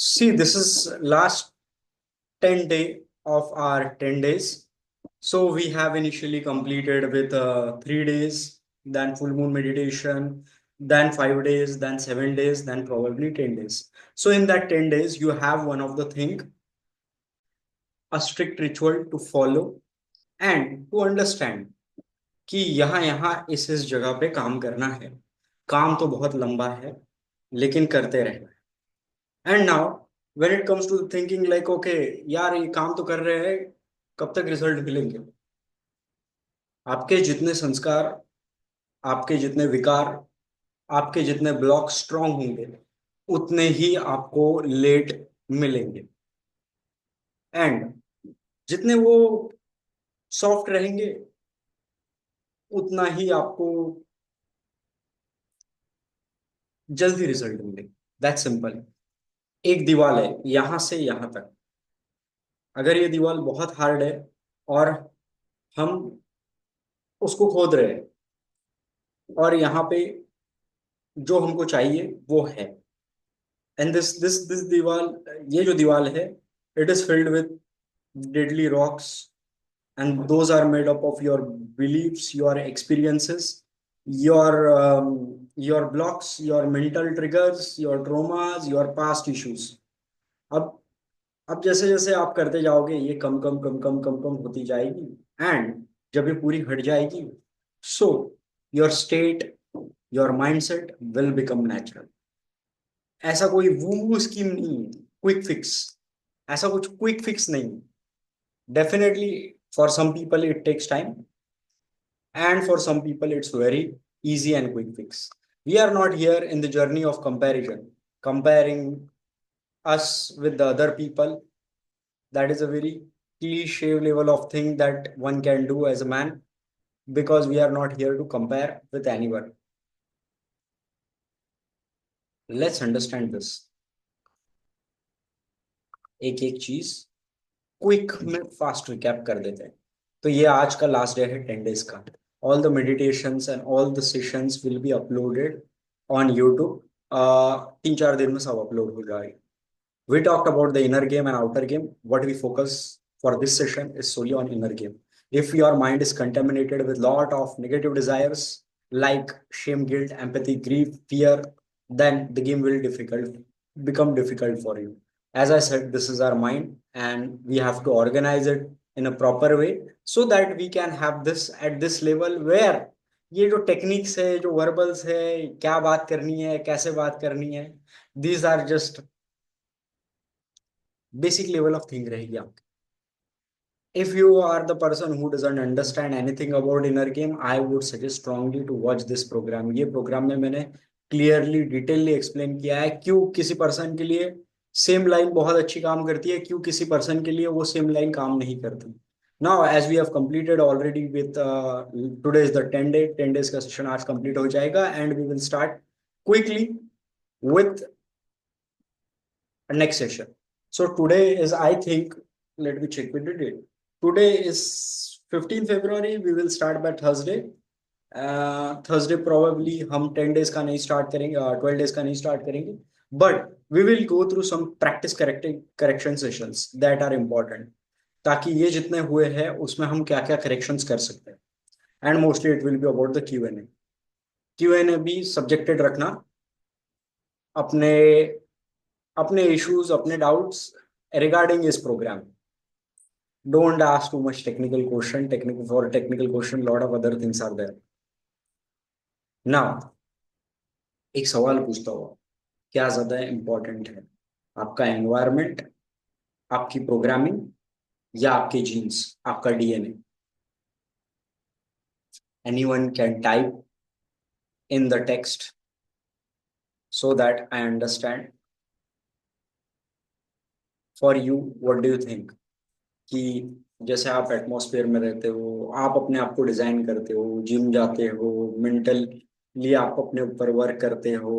See, this is last 10 day of our 10 days. So we have initially completed with 3 days, then full moon meditation, then 5 days, then 7 days, then probably 10 days. So in that 10 days, you have one of the thing, a strict ritual to follow and to understand कि यहाँ यहाँ इस जगह पे काम करना है। काम तो बहुत लंबा है, लेकिन करते रहना है। And now when it comes to thinking like okay यार ये काम तो कर रहे हैं, कब तक रिजल्ट मिलेंगे? आपके जितने संस्कार, आपके जितने विकार, आपके जितने ब्लॉक स्ट्रांग होंगे, उतने ही आपको लेट मिलेंगे। एंड जितने वो सॉफ्ट रहेंगे, उतना ही आपको जल्दी रिजल्ट मिलेंगे। That simple. एक दीवार है यहां से यहां तक। अगर ये दीवार बहुत हार्ड है और हम उसको खोद रहे हैं और यहाँ पे जो हमको चाहिए वो है, एंड दिस दीवार, ये जो दीवार है, it is filled with deadly rocks, and those are made up of your beliefs, your experiences, your your blocks, your mental triggers, your traumas, your past issues. अब अब जैसे जैसे आप करते जाओगे ये कम कम कम कम कम कम होती जाएगी, एंड जब ये पूरी हट जाएगी, so your state, your mindset will become natural. ऐसा कोई वू स्कीम नहीं है, क्विक फिक्स, ऐसा कुछ क्विक फिक्स नहीं। Definitely for some people it takes time, and for some people it's very easy and quick fix. We are not here in the journey of comparison, comparing us with the other people. That is a very cliche level of thing that one can do as a man, because we are not here to compare with anyone. Let's understand this, एक एक चीज quick में fast recap कर देते हैं। तो ये आज का लास्ट डे है 10 डेज का। All the meditations and all the sessions will be uploaded on YouTube. 3-4 दिन में सब अपलोड हो जाएगा। We talked about the inner game and outer game. What we focus for this session is solely on inner game. If your mind is contaminated with lot of negative desires like shame, guilt, empathy, grief, fear, then the game will become difficult for you. As I said, this is our mind, and we have to organize it in a proper way so that we can have this at this level where ये जो techniques है, जो verbals है, क्या बात करनी है, कैसे बात करनी है, these are just basic level of thing रहेगी आपकी। If you are the person who doesn't understand anything about inner game, I would suggest strongly to watch this program. ये प्रोग्राम में मैंने क्लियरली डिटेलली एक्सप्लेन किया है क्यों किसी person के लिए सेम लाइन बहुत अच्छी काम करती है, क्यों किसी पर्सन के लिए वो सेम लाइन काम नहीं करती। Now as we have completed already with today is the 10 days का सेशन आज कंप्लीट हो जाएगा, and we will start quickly with next session. So today is, I think, let me check with the date. Today is 15 February. We will start by Thursday. Thursday probably हम 10 days का नहीं start करेंगे, 12 days का नहीं start करेंगे, but we will go through some practice correction sessions that are important, ताकि ये जितने हुए हैं उसमें हम क्या क्या corrections कर सकते हैं। And mostly it will be about the Q&A. Q&A भी subjected रखना, अपने अपने issues, अपने doubts regarding this program. Don't ask too much technical question. For technical question, lot of other things are there. Now, एक सवाल पूछता हूँ, क्या ज्यादा इम्पोर्टेंट है, आपका एनवायरनमेंट, आपकी प्रोग्रामिंग, या आपके जीन्स, आपका DNA? Anyone can type in the text so that I understand. For you, what do you think? कि जैसे आप एटमॉस्फेयर में रहते हो, आप अपने आप को डिजाइन करते हो, जिम जाते हो, मेंटली आप अपने ऊपर वर्क करते हो,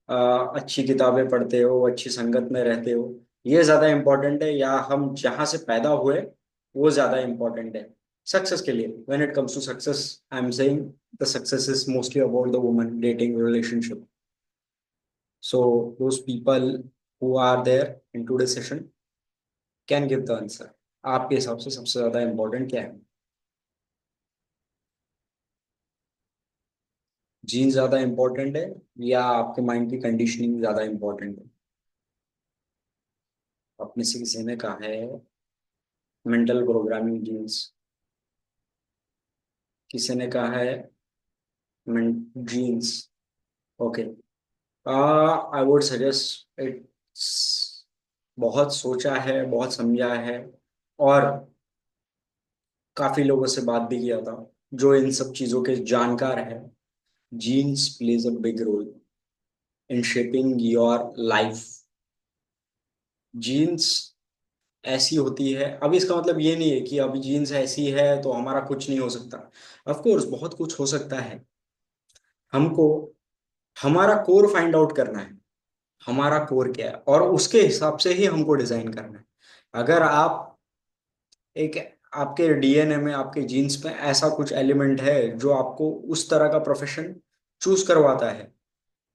अच्छी किताबें पढ़ते हो, अच्छी संगत में रहते हो, ये ज्यादा इंपॉर्टेंट है या हम जहां से पैदा हुए वो ज्यादा इंपॉर्टेंट है सक्सेस के लिए? When it comes to success, I am saying the success is mostly about the woman, dating, relationship. So those people who are there in today session can give the answer. आपके हिसाब से सबसे ज्यादा important क्या है? Gene ज्यादा important है या आपके माइंड की कंडीशनिंग ज्यादा इंपॉर्टेंट है? अपने से किसी ने कहा है मेंटल प्रोग्रामिंग जीन्स, किसी ने कहा है genes. Okay, I would suggest it's, बहुत सोचा है, बहुत समझा है, और काफी लोगों से बात भी किया था जो इन सब चीजों के जानकार है। Genes plays a big role in shaping your life. Genes ऐसी होती है, अब इसका मतलब ये नहीं है कि अभी जीन्स ऐसी है तो हमारा कुछ नहीं हो सकता। ऑफ कोर्स बहुत कुछ हो सकता है। हमको हमारा कोर फाइंड आउट करना है, हमारा कोर क्या है, और उसके हिसाब से ही हमको डिजाइन करना है। अगर आप एक, आपके डीएनए में, आपके जीन्स में ऐसा कुछ एलिमेंट है जो आपको उस तरह का प्रोफेशन चूज करवाता है,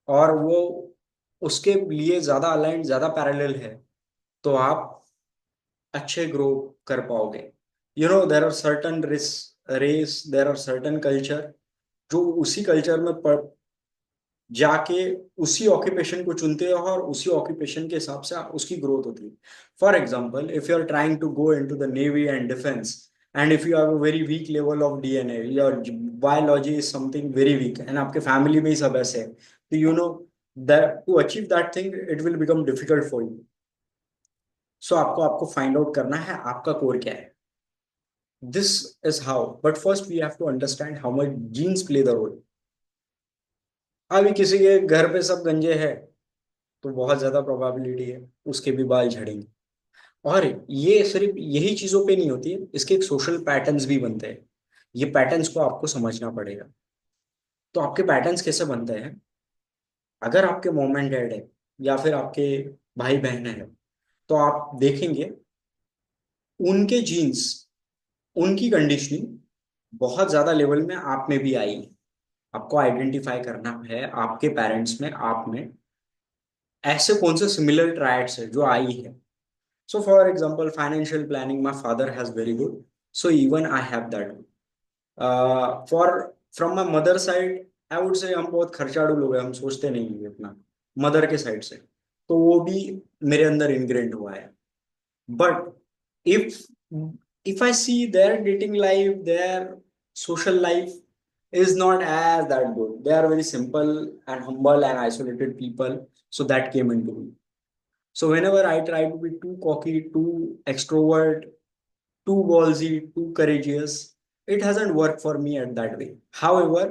और वो उसके लिए ज्यादा अलाइंड, ज्यादा पैरेलल है, तो आप अच्छे ग्रो कर पाओगे। There are certain race, there are certain culture जो उसी कल्चर में जाके उसी ऑक्यूपेशन को चुनते हैं, और उसी ऑक्यूपेशन के हिसाब से उसकी ग्रोथ होती है। For example, if you are trying to go in to the navy and defence, and if you have a very weak level of DNA, your biology is something very weak, and आपके family में ही सब ऐसे है, तो that to achieve that thing it will become difficult for you. So आपको आपको find out करना है आपका कोर क्या है। This is how, but first we have to understand how much genes play the role. अभी किसी के घर पे सब गंजे है तो बहुत ज्यादा प्रोबेबिलिटी है उसके भी बाल झड़ेंगे। और ये सिर्फ यही चीजों पे नहीं होती है, इसके एक सोशल पैटर्न्स भी बनते हैं। ये पैटर्न्स को आपको समझना पड़ेगा। तो आपके पैटर्न्स कैसे बनते हैं? अगर आपके मॉम एंड डैड है, या फिर आपके भाई बहन है, तो आप देखेंगे उनके जीन्स, उनकी कंडीशनिंग बहुत ज्यादा लेवल में आप में भी आई है। आपको आइडेंटिफाई करना है आपके पेरेंट्स में, आप में ऐसे कौन से सिमिलर ट्राइड्स है जो आई है। So, for example, financial planning, my father has very good. So even I have that. For from my mother side, I would say हम बहुत खर्चाड़ू लोग हैं, हम सोचते नहीं हैं अपना। मदर के साइड से तो वो भी मेरे अंदर इनग्रेंड हुआ है। But if if I see their dating life, their social life is not as that good. They are very simple and humble and isolated people. So that came into me. So whenever I try to be too cocky, too extrovert, too ballsy, too courageous, it hasn't worked for me at that way. However,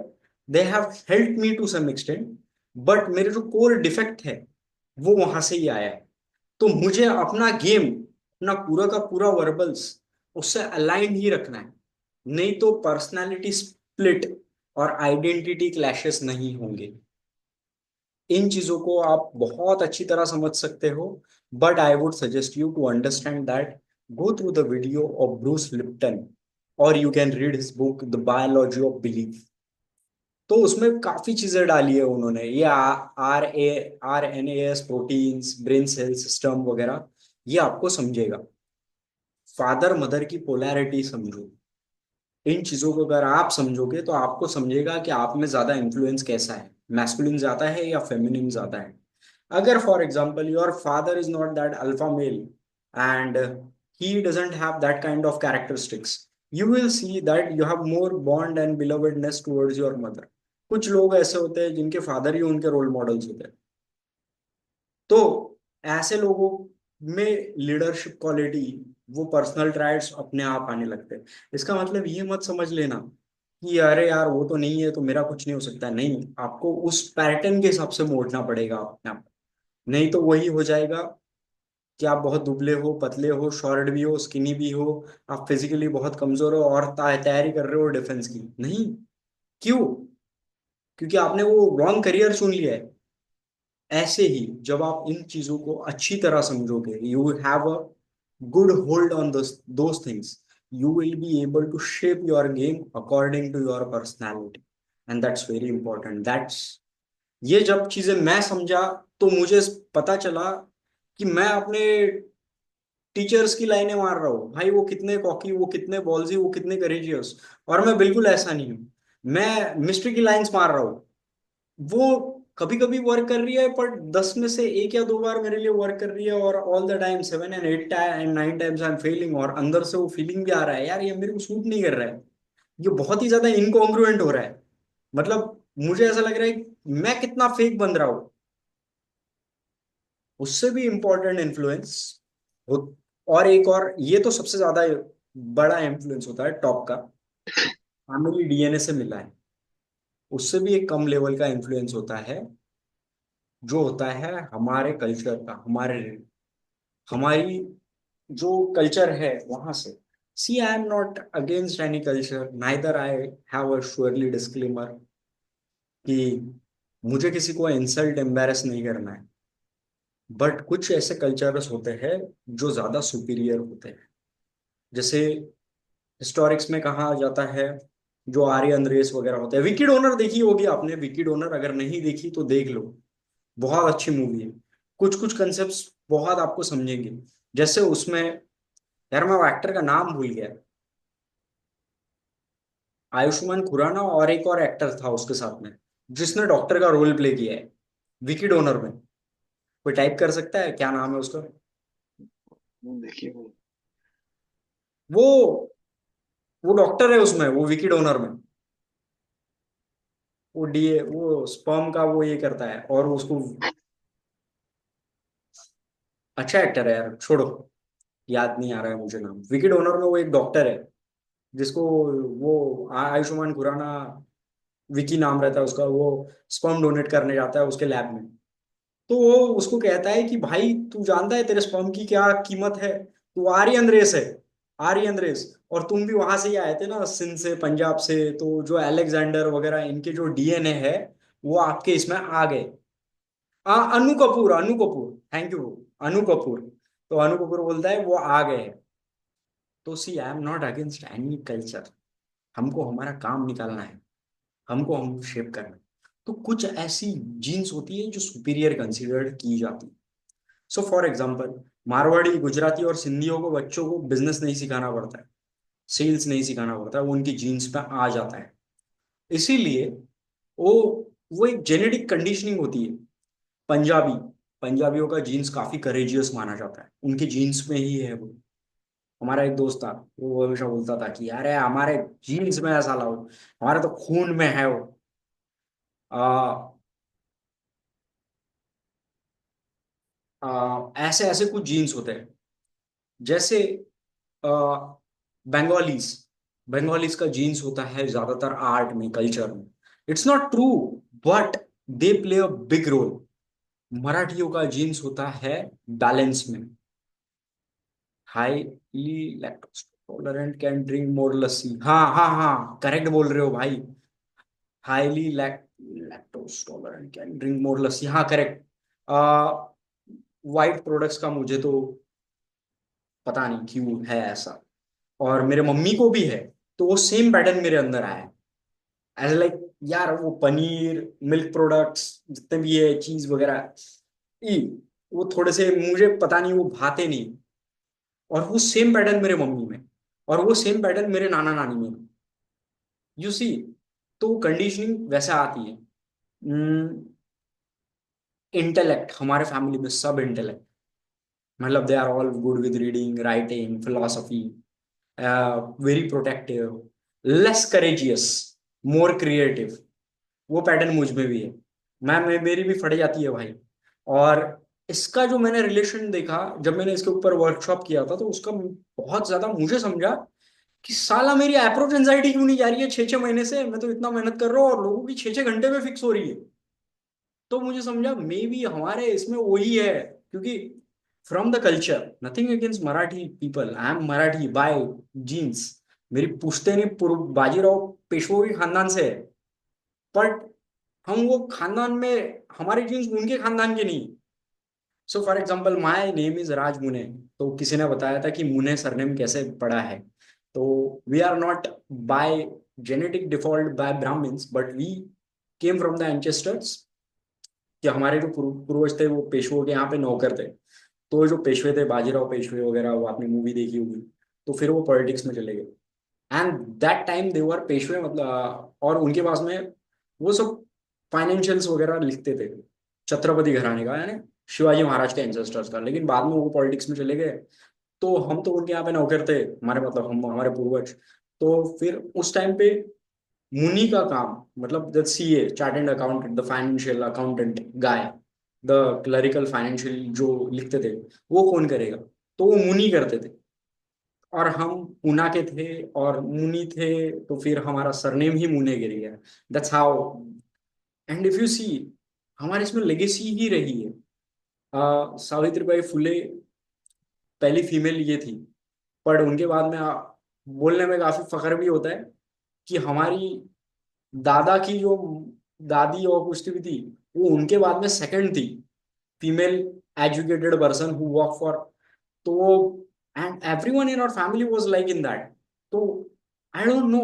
they have helped me to some extent, but मेरे जो core defect है वो वहां से ही आया है। तो मुझे अपना गेम, अपना पूरा का पूरा वर्बल्स उससे अलाइन ही रखना है, नहीं तो पर्सनालिटी स्प्लिट और आइडेंटिटी क्लैशेस नहीं होंगे। इन चीजों को आप बहुत अच्छी तरह समझ सकते हो, but I would suggest you to understand that, go through the video of Bruce Lipton, और you can read his book the biology of belief. तो उसमें काफी चीजें डाली है उन्होंने, ये RNAS proteins, brain cell system वगैरह, ये आपको समझेगा। फादर मदर की पोलैरिटी समझो। इन चीजों को अगर आप समझोगे तो आपको समझेगा कि आप में ज्यादा इन्फ्लुएंस कैसा है, मैस्कुलिन ज्यादा है या फेमिनिन ज्यादा है। अगर for example your father is not that alpha male and he doesn't have that kind of characteristics, you will see that you have more bond and belovedness towards your mother। कुछ लोग ऐसे होते हैं जिनके father ही उनके role models होते हैं, तो ऐसे लोगों में लीडरशिप क्वालिटी, वो पर्सनल ट्राइट्स अपने आप आने लगते हैं। इसका मतलब ये मत समझ लेना कि अरे यार वो तो नहीं है तो मेरा कुछ नहीं हो सकता, नहीं, आपको उस पैटर्न के हिसाब से मोड़ना पड़ेगा अपने आप। नहीं तो वही हो जाएगा कि आप बहुत दुबले हो, पतले हो, शॉर्ट भी हो, स्किनी भी हो, आप फिजिकली बहुत कमजोर हो और तैयारी कर रहे हो डिफेंस की, नहीं। क्यों? क्योंकि आपने वो रॉन्ग करियर चुन लिया है। ऐसे ही जब आप इन चीजों को अच्छी तरह समझोगे, you have a good hold on those things, you will be able to shape your game according to your personality, and that's very important. That's, ये जब चीजें मैं समझा तो मुझे पता चला कि मैं अपने टीचर्स की लाइनें मार रहा हूँ भाई, वो कितने कॉकी, वो कितने बॉल्जी, वो कितने करेजियस, और मैं बिल्कुल ऐसा नहीं हूँ। मैं मिस्ट्री की लाइंस मार रहा हूँ, वो कभी कभी वर्क कर रही है, पर 10 में से 1 या 2 बार मेरे लिए वर्क कर रही है, और all the time 7 and 8 and 9 times I am Fehling, और अंदर से वो फीलिंग भी आ रहा है यार ये मेरे को सूट नहीं कर रहा है, ये बहुत ही ज्यादा इनकॉन्ग्रुएंट हो रहा है। मतलब मुझे ऐसा लग रहा है कि मैं कितना फेक बन रहा हूँ। उससे भी इम्पोर्टेंट इन्फ्लुएंस हो, और एक और, ये तो सबसे ज्यादा बड़ा इन्फ्लुएंस होता है टॉप का, फैमिली डीएनए से मिला है। उससे भी एक कम लेवल का इन्फ्लुएंस होता है, जो होता है हमारे कल्चर का, हमारी जो कल्चर है वहां से। See I am not against any culture, neither I have a surely disclaimer कि मुझे किसी को इंसल्ट एम्बेरस नहीं करना है, बट कुछ ऐसे कल्चर्स होते हैं जो ज्यादा सुपीरियर होते हैं। जैसे हिस्टोरिक्स में कहा जाता है, जो आर्यन रेस वगैरह होते हैं, विकी डोनर देखी होगी आपने, विकी डोनर अगर नहीं देखी तो देख लो, बहुत अच्छी मूवी है। कुछ कुछ कंसेप्ट बहुत आपको समझेंगे। जैसे उसमें, यार मैं वो एक्टर का नाम भूल गया, आयुष्मान खुराना और एक और एक्टर था उसके साथ में, जिसने डॉक्टर का रोल प्ले किया है विकी डोनर में। कोई टाइप कर सकता है क्या नाम है उसका? देखिए वो। वो वो डॉक्टर है उसमें, वो विकी डोनर में, वो डीए, वो स्पर्म का वो ये करता है और उसको। अच्छा एक्टर है यार, छोड़ो, याद नहीं आ रहा है मुझे नाम। विकी डोनर में वो एक डॉक्टर है जिसको, वो आयुष्मान खुराना, विकी नाम रहता है उसका, वो स्पर्म डोनेट करने जाता है उसके लैब में। तो वो उसको कहता है कि भाई तू जानता है तेरे स्पर्म की क्या कीमत है, तू आर्यन रेस है, आर्यन रेस, और तुम भी वहां से ही आए थे ना, सिंध से, पंजाब से, तो जो अलेक्जेंडर वगैरह इनके जो डीएनए है वो आपके इसमें आ गए। Anu Kapoor, Anu Kapoor, thank you, Anu Kapoor. तो अनु कपूर बोलता है वो आ गए। तो see I am not against any culture, हमको हमारा काम निकालना है, हमको हम शेप करना है। तो कुछ ऐसी जीन्स होती है जो सुपीरियर कंसिडर्ड की जाती है। सो फॉर एग्जाम्पल, मारवाड़ी, गुजराती और सिंधियों को बच्चों को बिजनेस नहीं सिखाना पड़ता है, सेल्स नहीं सिखाना पड़ता है, वो उनकी जीन्स पे आ जाता है। इसीलिए वो वो एक जेनेटिक कंडीशनिंग होती है। पंजाबी, पंजाबियों का जीन्स काफी करेजियस माना जाता है, उनके जीन्स में ही है वो। हमारा एक दोस्त था, वो हमेशा बोलता था कि अरे हमारे जीन्स में ऐसा लाओ, हमारे तो खून में है वो। ऐसे ऐसे कुछ जीन्स होते हैं। जैसे बंगालीज, बंगालीज का जीन्स होता है ज्यादातर आर्ट में, कल्चर में। It's not true, but they play a big role. मराठियों का जीन्स होता है बैलेंस में, highly lactose tolerant, can drink more lassi, हाँ हाँ हाँ करेक्ट बोल रहे हो भाई, highly lactose tolerant, can drink more lassi, हाँ करेक्ट। वाइट प्रोडक्ट्स का मुझे तो पता नहीं क्यों है ऐसा, और मेरे मम्मी को भी है। तो वो सेम पैटर्न मेरे अंदर आया है, एज लाइक, यार वो पनीर, मिल्क प्रोडक्ट्स जितने भी है, चीज वगैरह, ई, वो थोड़े से मुझे पता नहीं वो भाते नहीं। और वो सेम पैटर्न मेरे मम्मी में, और वो सेम पैटर्न मेरे नाना नानी में, यू सी। तो कंडीशनिंग वैसा आती है। इंटेलेक्ट, हमारे फैमिली में सब इंटेलेक्ट, मतलब they are all good with reading, writing, philosophy, very protective, less courageous, more creative. वो पैटर्न मुझ में भी है। मैं मेरी भी फट जाती है भाई। और इसका जो मैंने रिलेशन देखा, जब मैंने इसके ऊपर वर्कशॉप किया था, तो उसका बहुत ज्यादा मुझे समझा कि साला मेरी अप्रोच एंजाइटी क्यों नहीं जा रही है 6 6 महीने से, मैं तो इतना मेहनत कर रहा हूँ और लोगों की 6 6 घंटे में फिक्स हो रही है। तो मुझे समझा मे बी हमारे इसमें वही है, क्योंकि from the culture, nothing against Marathi people, I am Marathi by genes, मेरी पुश्तैनी बाजीराव पेशवा के खानदान से है, बट हम वो खानदान में, हमारे जीन्स उनके खानदान के नहीं। So for example, my name is Raj Mune, तो किसी ने बताया था कि मुने सरनेम कैसे पड़ा है। तो we are not by genetic default by Brahmins, but we came from the ancestors, कि हमारे जो पूर्वज थे वो पेशवों के यहाँ पे नौकर थे। तो जो पेशवे थे, बाजीराव पेशवे वगैरह, वो आपने मूवी देखी होगी, तो फिर वो पॉलिटिक्स में चले गए। एंड दैट टाइम दे वर पेशवे, मतलब और उनके पास में वो सब फाइनेंशियल्स वगैरह लिखते थे, छत्रपति घराने का, यानी शिवाजी महाराज के एंसेस्टर्स का। लेकिन बाद में वो पॉलिटिक्स में चले गए, तो हम तो उनके यहाँ पे नौकर थे, हमारे मतलब हम हमारे पूर्वज। तो फिर उस टाइम पे मुनि का काम, मतलब the CA, chartered accountant, the financial accountant guy, the clerical financial जो लिखते थे, वो कौन करेगा? तो वो मुनि करते थे। और हम पूना के थे और मुनि थे, तो फिर हमारा सरनेम ही मुने गिर गया। That's how. And if you see, हमारे इसमें लेगेसी ही रही है। सावित्रीबाई फुले पहली फीमेल ये थी। पर उनके बाद में बोलने में काफी फख्र भी होता है कि हमारी दादा की जो दादी और कुछ भी थी, वो उनके बाद में सेकंड थी female educated person who work for. तो and everyone in our family was like in that. तो आई डोंट नो,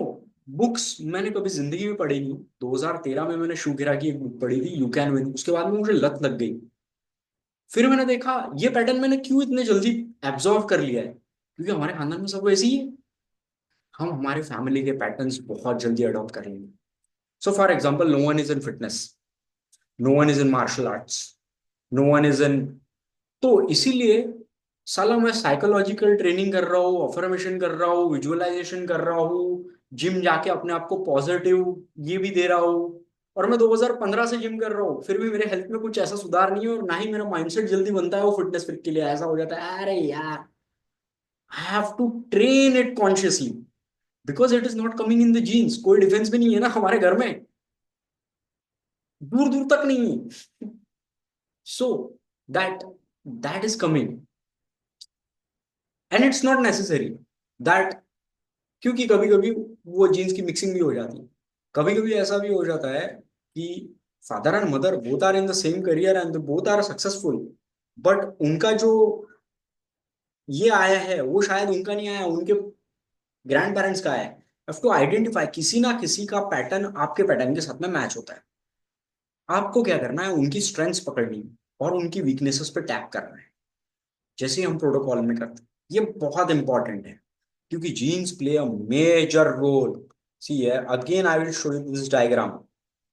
बुक्स मैंने कभी जिंदगी में पढ़ी नहीं। 2013 में मैंने शुगिरा की एक बुक पढ़ी थी, यू कैन विन, उसके बाद में मुझे लत लग गई। फिर मैंने देखा ये पैटर्न मैंने क्यों इतने जल्दी एब्जॉर्व कर लिया है, क्योंकि हमारे खानदान में सब वैसे ही है। हम हमारे फैमिली के पैटर्न्स बहुत जल्दी अडॉप्ट कर लेंगे। So for example, no one is in fitness, no one is in martial arts, no one is in. तो इसीलिए साला मैं साइकोलॉजिकल ट्रेनिंग कर रहा हूँ, अफर्मेशन कर रहा हूँ, विजुअलाइजेशन कर रहा हूँ, जिम जाके अपने आप को पॉजिटिव ये भी दे रहा हूँ। और मैं 2015 से जिम कर रहा हूँ, फिर भी मेरे हेल्थ में कुछ ऐसा सुधार नहीं है, और ना ही मेरा माइंडसेट जल्दी बनता है वो फिटनेस फिट के लिए। ऐसा हो जाता है, अरे यार, I have to train it consciously, because it is not coming in the genes. कोई डिफेंस भी नहीं है ना हमारे घर में, दूर दूर तक नहीं है। So that that is coming, and it's not necessary that, क्योंकि कभी कभी वो जीन्स की मिक्सिंग भी हो जाती है। कभी कभी ऐसा भी हो जाता है कि father and mother both are in the same career and both are successful, but उनका जो ये आया है वो शायद उनका नहीं आया, उनके ग्रैंड पेरेंट्स का आया है। हैव टू आइडेंटिफाई, किसी ना किसी का पैटर्न आपके पैटर्न के साथ में मैच होता है। आपको क्या करना है, उनकी स्ट्रेंथ्स पकड़नी है और उनकी वीकनेसेस पे टैप करना है, जैसे ही हम प्रोटोकॉल में करते हैं। ये बहुत इंपॉर्टेंट है, क्योंकि genes play a major role. See है, again I will show you this diagram.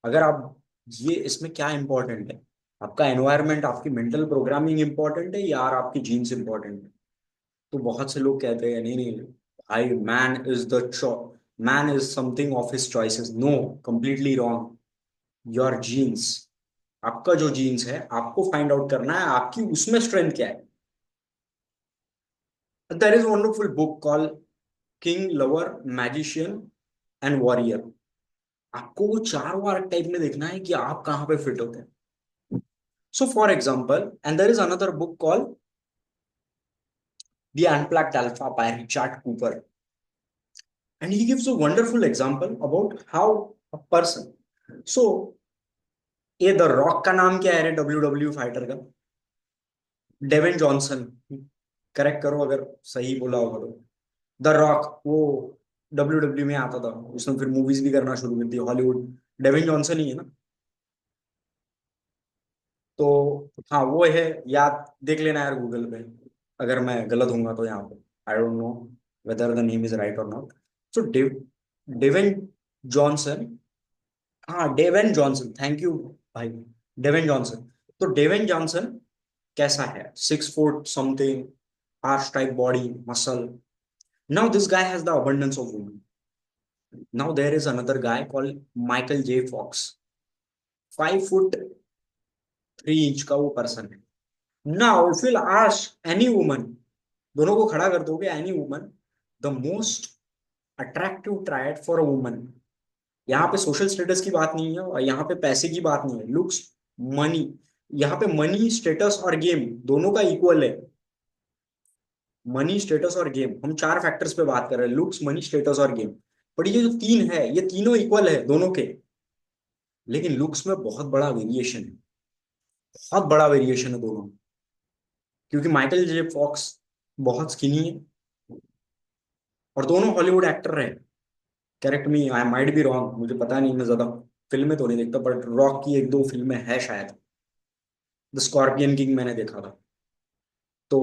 अगर आप, ये इसमें क्या इंपॉर्टेंट है, आपका एनवायरनमेंट, आपकी मेंटल प्रोग्रामिंग इंपॉर्टेंट है, या आपकी जीन्स इंपॉर्टेंट है? तो बहुत से लोग कहते हैं नहीं नहीं भाई, man is the man is something of his choices. No, completely wrong. Your genes, आपका जो जीन्स है, आपको फाइंड आउट करना है आपकी उसमें स्ट्रेंथ क्या है। There is wonderful book call king, lover, magician and warrior. आपको वो चारों आर्क टाइप में देखना है कि आप कहाँ पे फिट होते हैं। So for example, and there is another book call the unplugged alpha by Richard Cooper, and he gives a wonderful example about how a person. So ये द रॉक का नाम क्या है रे, डब्ल्यू डब्ल्यू फाइटर का? Devin Johnson. Correct करो अगर सही बोला होगा तो। द रॉक, वो डब्ल्यू डब्ल्यू में आता था, उसने फिर मूवीज भी करना शुरू कर दी हॉलीवुड। डेविन जॉनसन ही है ना? तो हाँ वो है, याद देख लेना यार गूगल पे, अगर मैं गलत हूंगा तो यहाँ पे। I don't know whether the name is right और नॉट। सो डेविन जॉनसन, हाँ डेविन जॉनसन, थैंक यू भाई, डेविन जॉनसन। तो डेविन जॉनसन कैसा है? 6 foot something, arch type body, muscle. Now this guy has the abundance of women. Now there is another guy called Michael J. Fox, 5 foot 3 inch का वो person है। Now if you ask any woman, दोनों को खड़ा कर दोगे, any woman, the most attractive triad for a woman, यहाँ पे सोशल स्टेटस की बात नहीं है और यहाँ पे पैसे की बात नहीं है, लुक्स, मनी। यहाँ पे मनी, स्टेटस और गेम दोनों का इक्वल है। मनी, स्टेटस और गेम, हम 4 फैक्टर्स पे बात कर रहे हैं, लुक्स, मनी, स्टेटस और गेम। पर ये जो तीन है, ये तीनों इक्वल है दोनों के। लेकिन लुक्स में बहुत बड़ा वेरिएशन है, बहुत बड़ा वेरिएशन है दोनों में। क्योंकि माइकल जे फॉक्स बहुत स्किनी है, और दोनों हॉलीवुड एक्टर रहे। Correct me, I might be wrong, मुझे पता नहीं, मैं ज्यादा फिल्में तो नहीं देखता, बट रॉक की 1 2 फिल्में है शायद। द स्कॉर्पियन किंग मैंने देखा था। तो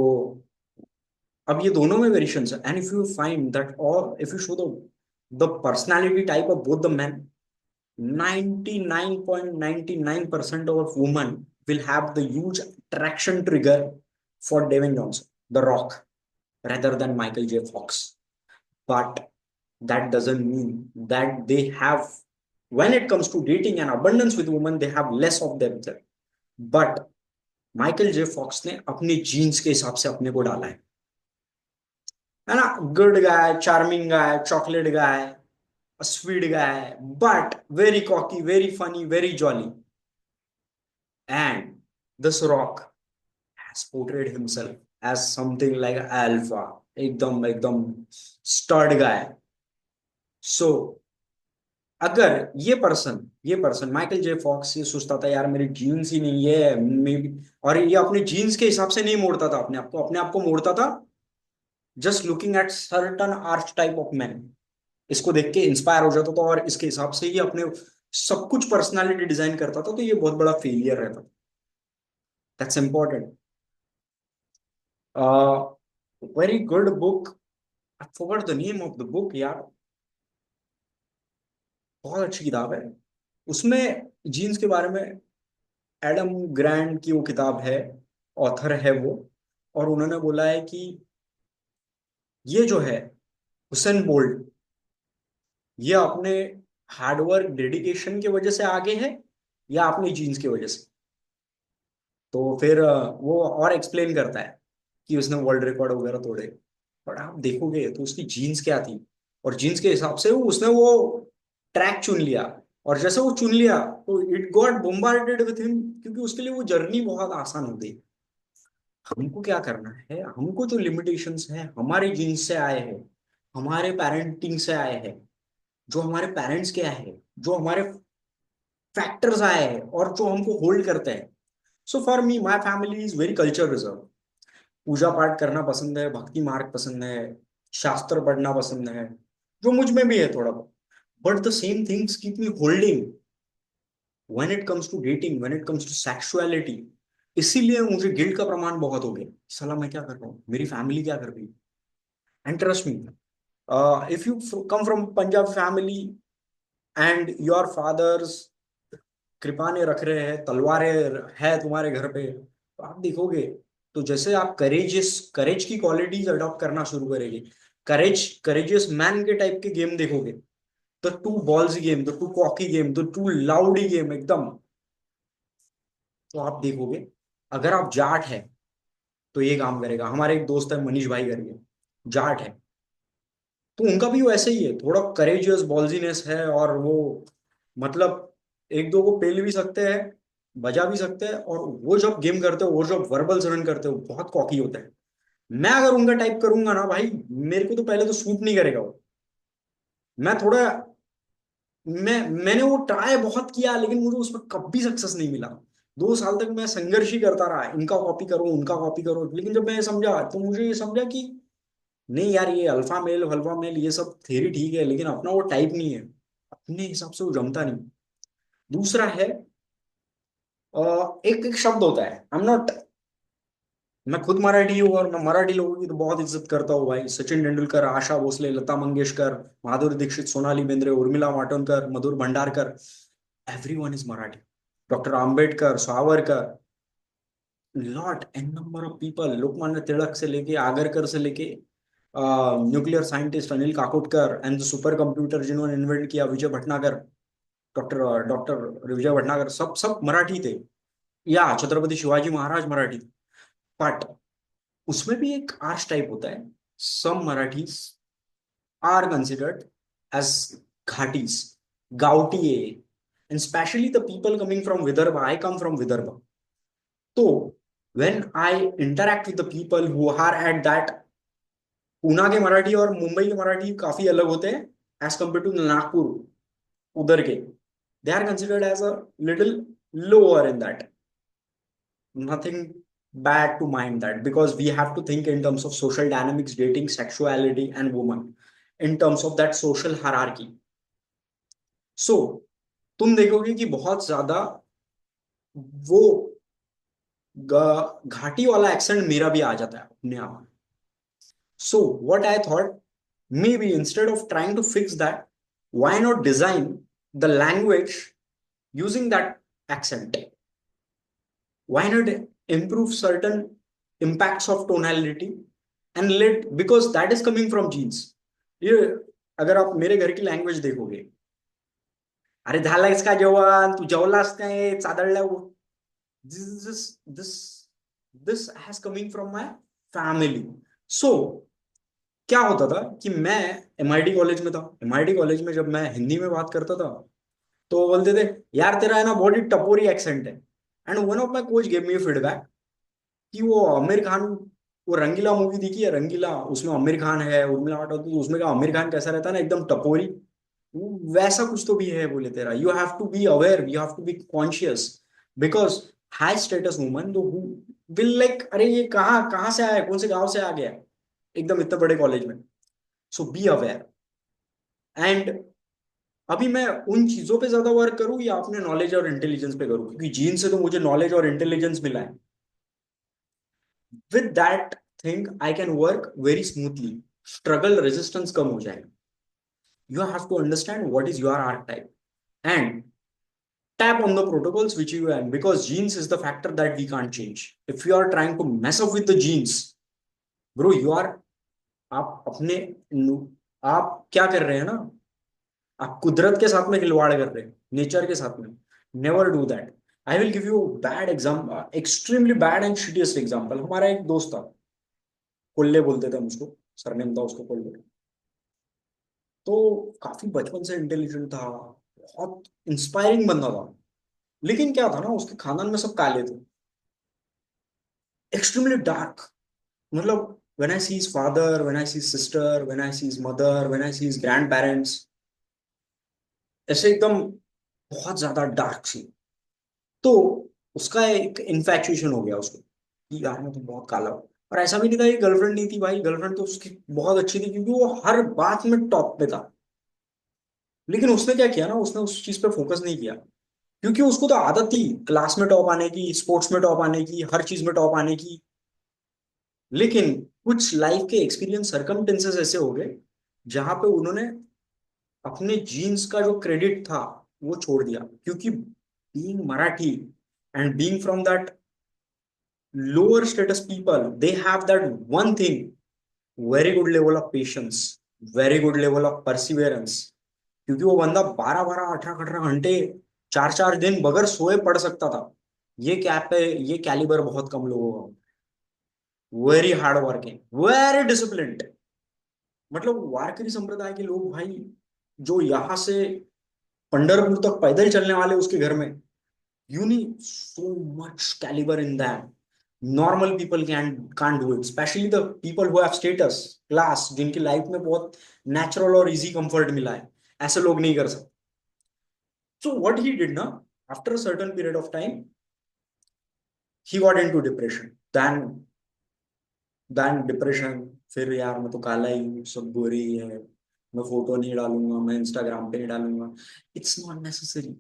अब ये दोनों में वेरिएशंस है, and if you find that, और if you show the personality type of both the man, 99.99% of women will have the huge attraction trigger for Dwayne Johnson, The Rock, rather than Michael J. Fox. But that doesn't mean that they have, when it comes to dating and abundance with women, they have less of them there. But Michael J Fox ने अपने jeans के हिसाब से अपने को डाला है ना? Good guy, charming guy, chocolate guy, sweet guy, but very cocky, very funny, very jolly. And this rock has portrayed himself as something like alpha, एकदम एकदम stud guy. So अगर ये पर्सन माइकल जे फॉक्स ये सोचता था यार मेरी jeans ही नहीं है मे बी, और ये अपने जीन्स के हिसाब से नहीं मोड़ता था अपने आप को मोड़ता था just looking at certain arch type of man, इसको देख के इंस्पायर हो जाता था और इसके हिसाब से ही अपने सब कुछ पर्सनालिटी डिजाइन करता था, तो ये बहुत बड़ा फेलियर रहता. That's important. Very good book. I forgot the name of the book यार. बहुत अच्छी किताब है. उसमें जीन्स के बारे में एडम ग्रैंड की वो किताब है, ऑथर है वो, और उन्होंने बोला है कि ये जो है हुसैन बोल्ट, ये अपने हार्डवर्क डेडिकेशन की वजह से आगे है या अपनी जीन्स की वजह से. तो फिर वो और एक्सप्लेन करता है कि उसने वर्ल्ड रिकॉर्ड वगैरह तोड़े, पर आप देखोगे तो उसकी जीन्स क्या थी, और जीन्स के हिसाब से उसने वो ट्रैक चुन लिया, और जैसे वो चुन लिया तो it got bombarded with him, क्योंकि उसके लिए वो जर्नी बहुत आसान हो गई. हमको क्या करना है, हमको जो लिमिटेशंस है हमारे जीन्स से आए हैं, हमारे पेरेंटिंग से आए हैं, जो हमारे पेरेंट्स के आए हैं, जो हमारे फैक्टर्स आए हैं और जो हमको होल्ड करते हैं. So for me my family is very culture reserve. पूजा पाठ करना पसंद है, भक्ति मार्ग पसंद है, शास्त्र पढ़ना पसंद है, जो मुझ में भी है थोड़ा बहुत. But the same things keep me holding when it comes to dating, when it comes to sexuality. इसीलिए मुझे गिल्ट का प्रमाण बहुत हो गया, साला मैं क्या कर रहा हूँ, मेरी फैमिली क्या कर रही है. And trust me, if you come from Punjab family and your fathers कृपा ने रख रहे हैं, तलवारें है तुम्हारे घर पे, तो आप देखोगे, तो जैसे आप करेज की क्वालिटीज अडॉप्ट करना शुरू करेंगे, करेजियस मैन के टाइप के गेम देखोगे, the too balls game, the too cocky game, the too loudy game एकदम, तो आप देखोगे अगर आप जाट है तो ये काम करेगा. हमारे एक दोस्त है मनीष भाई करके, जाट है, तो उनका भी वैसे ही है, थोड़ा करेजियस बॉल्जीनेस है, और वो मतलब एक दो को पेल भी सकते हैं, बजा भी सकते हैं, और वो जब गेम करते हो, वो जब वर्बल्स रन करते हो, बहुत कॉकी होता है. मैं अगर उनका टाइप करूंगा ना भाई, मेरे को तो पहले तो सूट नहीं करेगा वो. मैं थोड़ा मैंने वो ट्राई बहुत किया, लेकिन मुझे उसमें कभी सक्सेस नहीं मिला. 2 साल तक मैं संघर्ष ही करता रहा, इनका कॉपी करो उनका कॉपी करो, लेकिन जब मैं समझा तो मुझे ये समझा कि नहीं यार, ये अल्फा मेल ये सब थ्योरी ठीक है, लेकिन अपना वो टाइप नहीं है, अपने हिसाब से वो जमता नहीं. दूसरा है, एक एक शब्द होता है, आई एम नॉट, मैं खुद मराठी हूँ और मैं मराठी लोगों की तो बहुत इज्जत करता हूँ भाई. Sachin Tendulkar, Asha Bhosle, Lata Mangeshkar, Madhuri Dixit, Sonali Bendre, Urmila Matondkar, Madhur Bhandarkar, everyone is Marathi. Doctor Ambedkar, Savarkar, lot an number of people, Lokmanya Tilak से लेके आगरकर से लेके nuclear scientist Anil Kakodkar, and super computer जिन्होंने इन्वेंट किया विजय भटनागर, डॉक्टर डॉक्टर विजय भटनागर, सब सब मराठी थे. या छत्रपति शिवाजी महाराज मराठी थे. बट उसमें भी एक आर्च टाइप होता है. Some Marathis are considered as Ghatis, gouty, and specially the people coming from Vidarbha. I come from Vidarbha. तो when I interact with the people who are at that, Poona के मराठी और मुंबई के मराठी काफी अलग होते हैं एज कम्पेयर टू नागपुर, उधर के, they are considered as a little lower in that. Nothing bad to mind that, because we have to think in terms of social dynamics, dating, sexuality, and woman, in terms of that social hierarchy. So तुम देखोगे कि बहुत ज्यादा वो घाटी वाला accent मेरा भी आ जाता है अपने आप। So what I thought, maybe instead of trying to fix that, why not design the language using that accent? Why not improve certain impacts of tonality and let, because that is coming from genes. ये अगर आप मेरे घर की language देखोगे, अरे झाला इसका जेवण, तू जेवलास काय, चादळल्या, this this this has coming from my family. So क्या होता था कि मैं एमआईटी कॉलेज में था. एमआईटी कॉलेज में जब मैं हिंदी में बात करता था तो वो बोलते थे, यार तेरा है ना बहुत ही टपोरी एक्सेंट है. And one of my coach gave me feedback कि वो आमिर खान, वो रंगीला मूवी देखी है, रंगीला, उसमें आमिर खान है, उर्मिला मातोंडकर, तो उसमें का आमिर खान कैसा रहता है ना, एकदम टपोरी. वैसा कुछ तो भी है बोले तेरा. You have to be aware, you have to be conscious, because high status woman though will like, अरे ये कहाँ कहाँ से आया है, कौन से गांव से आ गया है एकदम इतने बड़े कॉलेज में. सो बी अवेयर. एंड अभी मैं उन चीजों पे ज्यादा वर्क करूँ या अपने नॉलेज और इंटेलिजेंस पे करूँ, क्योंकि जीन से तो मुझे नॉलेज और इंटेलिजेंस मिला है. with that thing I can work very smoothly. Struggle resistance कम हो जाएगा. You have to understand what is your archetype and tap on the protocols which you have, because genes is the factor that we can't change. If you are trying to mess up with the genes, bro, you are, आप अपने, आप क्या कर रहे हैं ना, आप कुदरत के साथ में खिलवाड़ कर रहे हैं, नेचर के साथ में. Never do that. I will give you bad example, extremely bad and shittiest example. हमारा एक दोस्त था, कोल्ले बोलते थे हम उसको, सरनेम था उसको कोल्ले. तो काफी बचपन से इंटेलिजेंट था, बहुत इंस्पायरिंग बंदा था. लेकिन क्या था ना, उसके खानदान में सब काले थे, एक्सट्रीमली डार्क. मतलब when I see his father, when I see his sister, when I see his mother, when I see his grand parents, ऐसे एकदम बहुत ज्यादा डार्क सी. तो उसका एक इन्फैक्चुएशन हो गया उसको कि यार मैं तो बहुत काला हूँ. और ऐसा भी नहीं था कि गर्लफ्रेंड नहीं थी भाई, गर्लफ्रेंड तो उसकी बहुत अच्छी थी, क्योंकि वो हर बात में टॉप पे था. लेकिन उसने क्या किया ना, उसने उस चीज पे फोकस नहीं किया, क्योंकि उसको तो आदत थी क्लास में टॉप आने की, स्पोर्ट्स में टॉप आने की, हर चीज में टॉप आने की. लेकिन कुछ लाइफ के एक्सपीरियंस सरकमटेंसेस ऐसे हो गए जहां पे उन्होंने अपने जीन्स का जो क्रेडिट था वो छोड़ दिया, क्योंकि being Marathi and being from that lower status people, they have that one thing, very good level of patience, very good level of Perseverance. क्योंकि वो बंदा 12-12, 18-18 घंटे, 4-4 दिन बगैर सोए पढ़ सकता था. ये क्या पे, ये कैलिबर बहुत कम लोगों का. Very hard working, very disciplined. मतलब वारकरी संप्रदाय के लोग भाई, जो यहाँ से पंढरपुर तक पैदल चलने वाले उसके घर में, you know, so much calibre in that. Normal people can do it, specially the people who have status class, जिनकी लाइफ में बहुत नेचुरल और इजी कंफर्ट मिला है. ऐसे लोग नहीं कर सकते. So what he did now, after a certain period of time, he got into depression. Then depression, फिर यार मैं तो काला ही हूँ, सब गोरे ही है, मैं फोटो नहीं डालूंगा, मैं इंस्टाग्राम पे नहीं डालूंगा. It's not necessary.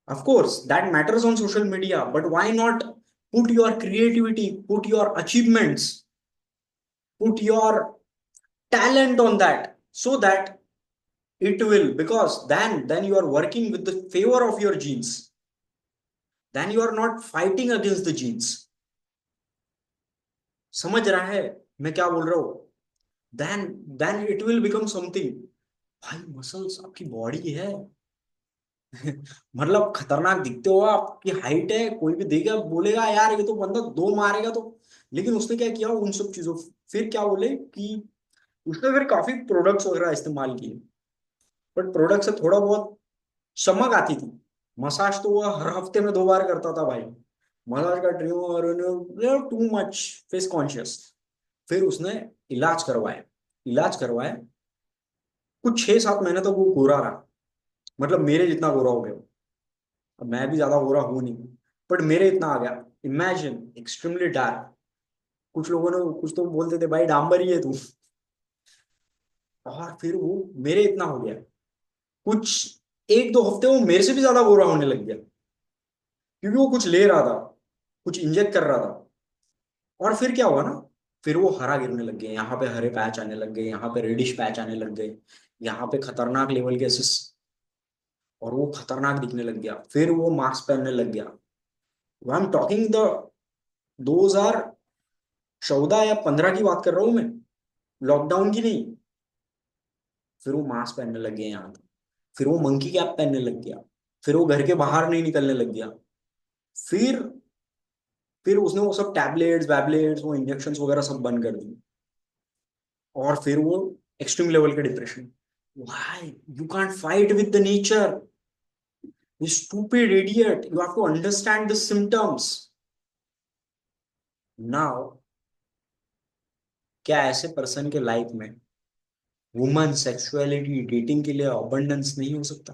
Of course, that matters on social media, but why not put your creativity, put your achievements, put your talent on that, so that it will, because then you are working with the favor of your genes. Then you are not fighting against the genes. समझ रहा है मैं क्या बोल रहा हूँ? Then then it will become something. भाई muscles, आपकी बॉडी है. मतलब खतरनाक दिखते हो, आपकी हाइट है, कोई भी देखेगा बोलेगा यार ये तो बंदा दो मारेगा तो. लेकिन उसने क्या किया उन सब चीजों, फिर क्या बोले कि उसने फिर काफी प्रोडक्ट्स वगैरह इस्तेमाल किए, बट प्रोडक्ट से थोड़ा बहुत चमक आती थी. मसाज तो वो हर हफ्ते में 2 बार करता था भाई, मसाज का dream, too much face conscious. फिर उसने इलाज करवाया. इलाज करवाया, कुछ 6-7 महीने तक वो गोरा रहा. मतलब मेरे जितना गोरा हो गया वो. अब मैं भी ज्यादा गोरा हूं नहीं, बट मेरे इतना आ गया. Imagine, extremely dark. कुछ लोगों ने कुछ तो बोलते थे भाई डांबर ही है तू. और फिर वो मेरे इतना हो गया. कुछ 1-2 हफ्ते वो मेरे से भी ज्यादा गोरा होने लग गया, क्योंकि वो कुछ ले रहा था, कुछ इंजेक्ट कर रहा था। और फिर क्या हुआ ना, फिर वो हरा गिरने लग गए, यहाँ पे हरे पैच आने लग गए, यहाँ पे रेडिश पैच आने लग गए, यहाँ पे खतरनाक लेवल के एसिस, और वो खतरनाक दिखने लग गया, फिर वो मास्क पहनने लग गया। आई एम टॉकिंग द 2014 या 15 की बात कर रहा हूँ मैं, लॉकडाउन की नहीं। फिर वो मास्क पहनने लग गए यहाँ पे, फिर वो मंकी कैप पहनने लग गया, फिर वो घर के बाहर नहीं निकलने लग गया। फिर फिर उसने वो सब टैबलेट्स वैबलेट्स वो इंजेक्शन वगैरह सब बंद कर दी। और फिर वो एक्सट्रीम लेवल के depression. Why you can't fight with the nature, you stupid idiot, you have to understand the symptoms. Now क्या ऐसे पर्सन के लाइफ में वुमन सेक्सुअलिटी डेटिंग के लिए अबंडेंस नहीं हो सकता?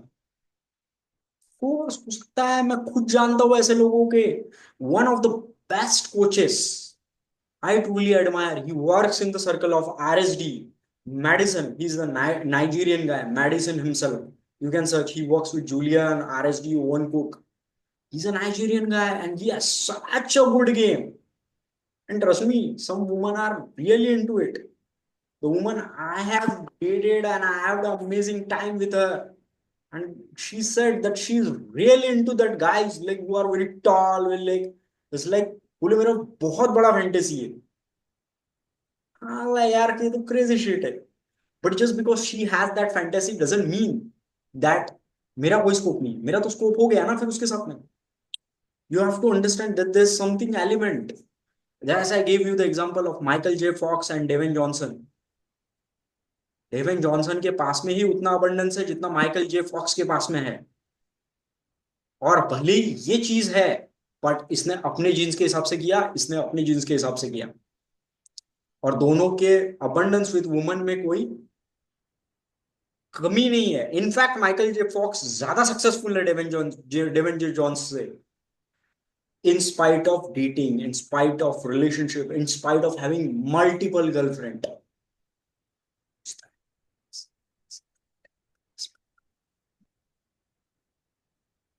कोर्स हो सकता है, मैं खुद जानता हूँ ऐसे लोगों के। One of the best coaches I truly admire. He works in the circle of RSD, Madison. He's the Nigerian guy, Madison himself. You can search. He works with Julian, RSD, Owen Cook. He's a Nigerian guy and he has such a good game. And trust me, some women are really into it. The woman I have dated and I have an amazing time with her. And she said that she's really into that guys like who are very tall, well, like it's like बोले मेरा बहुत बड़ा fantasy है। हाँ यार ये तो crazy shit है। But just because she has that fantasy doesn't mean that मेरा कोई स्कोप नहीं, मेरा तो स्कोप हो गया ना फिर उसके साथ में। You have to understand that there is something element. जैसे I give you the example of Michael J Fox and Devon Johnson. Devon Johnson के पास में ही उतना अबंडेंस है जितना माइकल जे फॉक्स के पास में है। और भले ही ये चीज है, बट इसने अपने जीन्स के हिसाब से किया, इसने अपने जीन्स के हिसाब से किया। और दोनों के अबंडेंस विद वुमन में कोई कमी नहीं है। इनफैक्ट माइकल जे फॉक्स ज्यादा सक्सेसफुल है डेवन जे जॉन्स से। In spite of dating, in spite of relationship, in spite of having multiple girlfriend.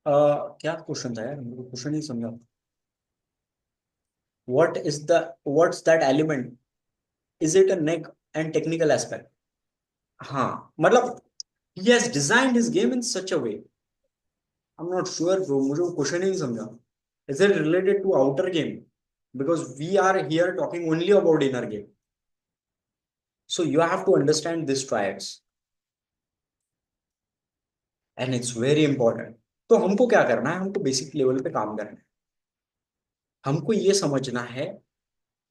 क्या क्वेश्चन था यार, मेरे को क्वेश्चन नहीं समझा। What's that element, is it a neck and technical aspect? हाँ मतलब he has designed his game in such a way. I'm not sure bro, मुझे वो क्वेश्चन ही नहीं समझा। Is it related to outer game? Because we are here talking only about inner game. So you have to understand these triads and it's very important. तो हमको क्या करना है, हमको बेसिक लेवल पे काम करना है। हमको ये समझना है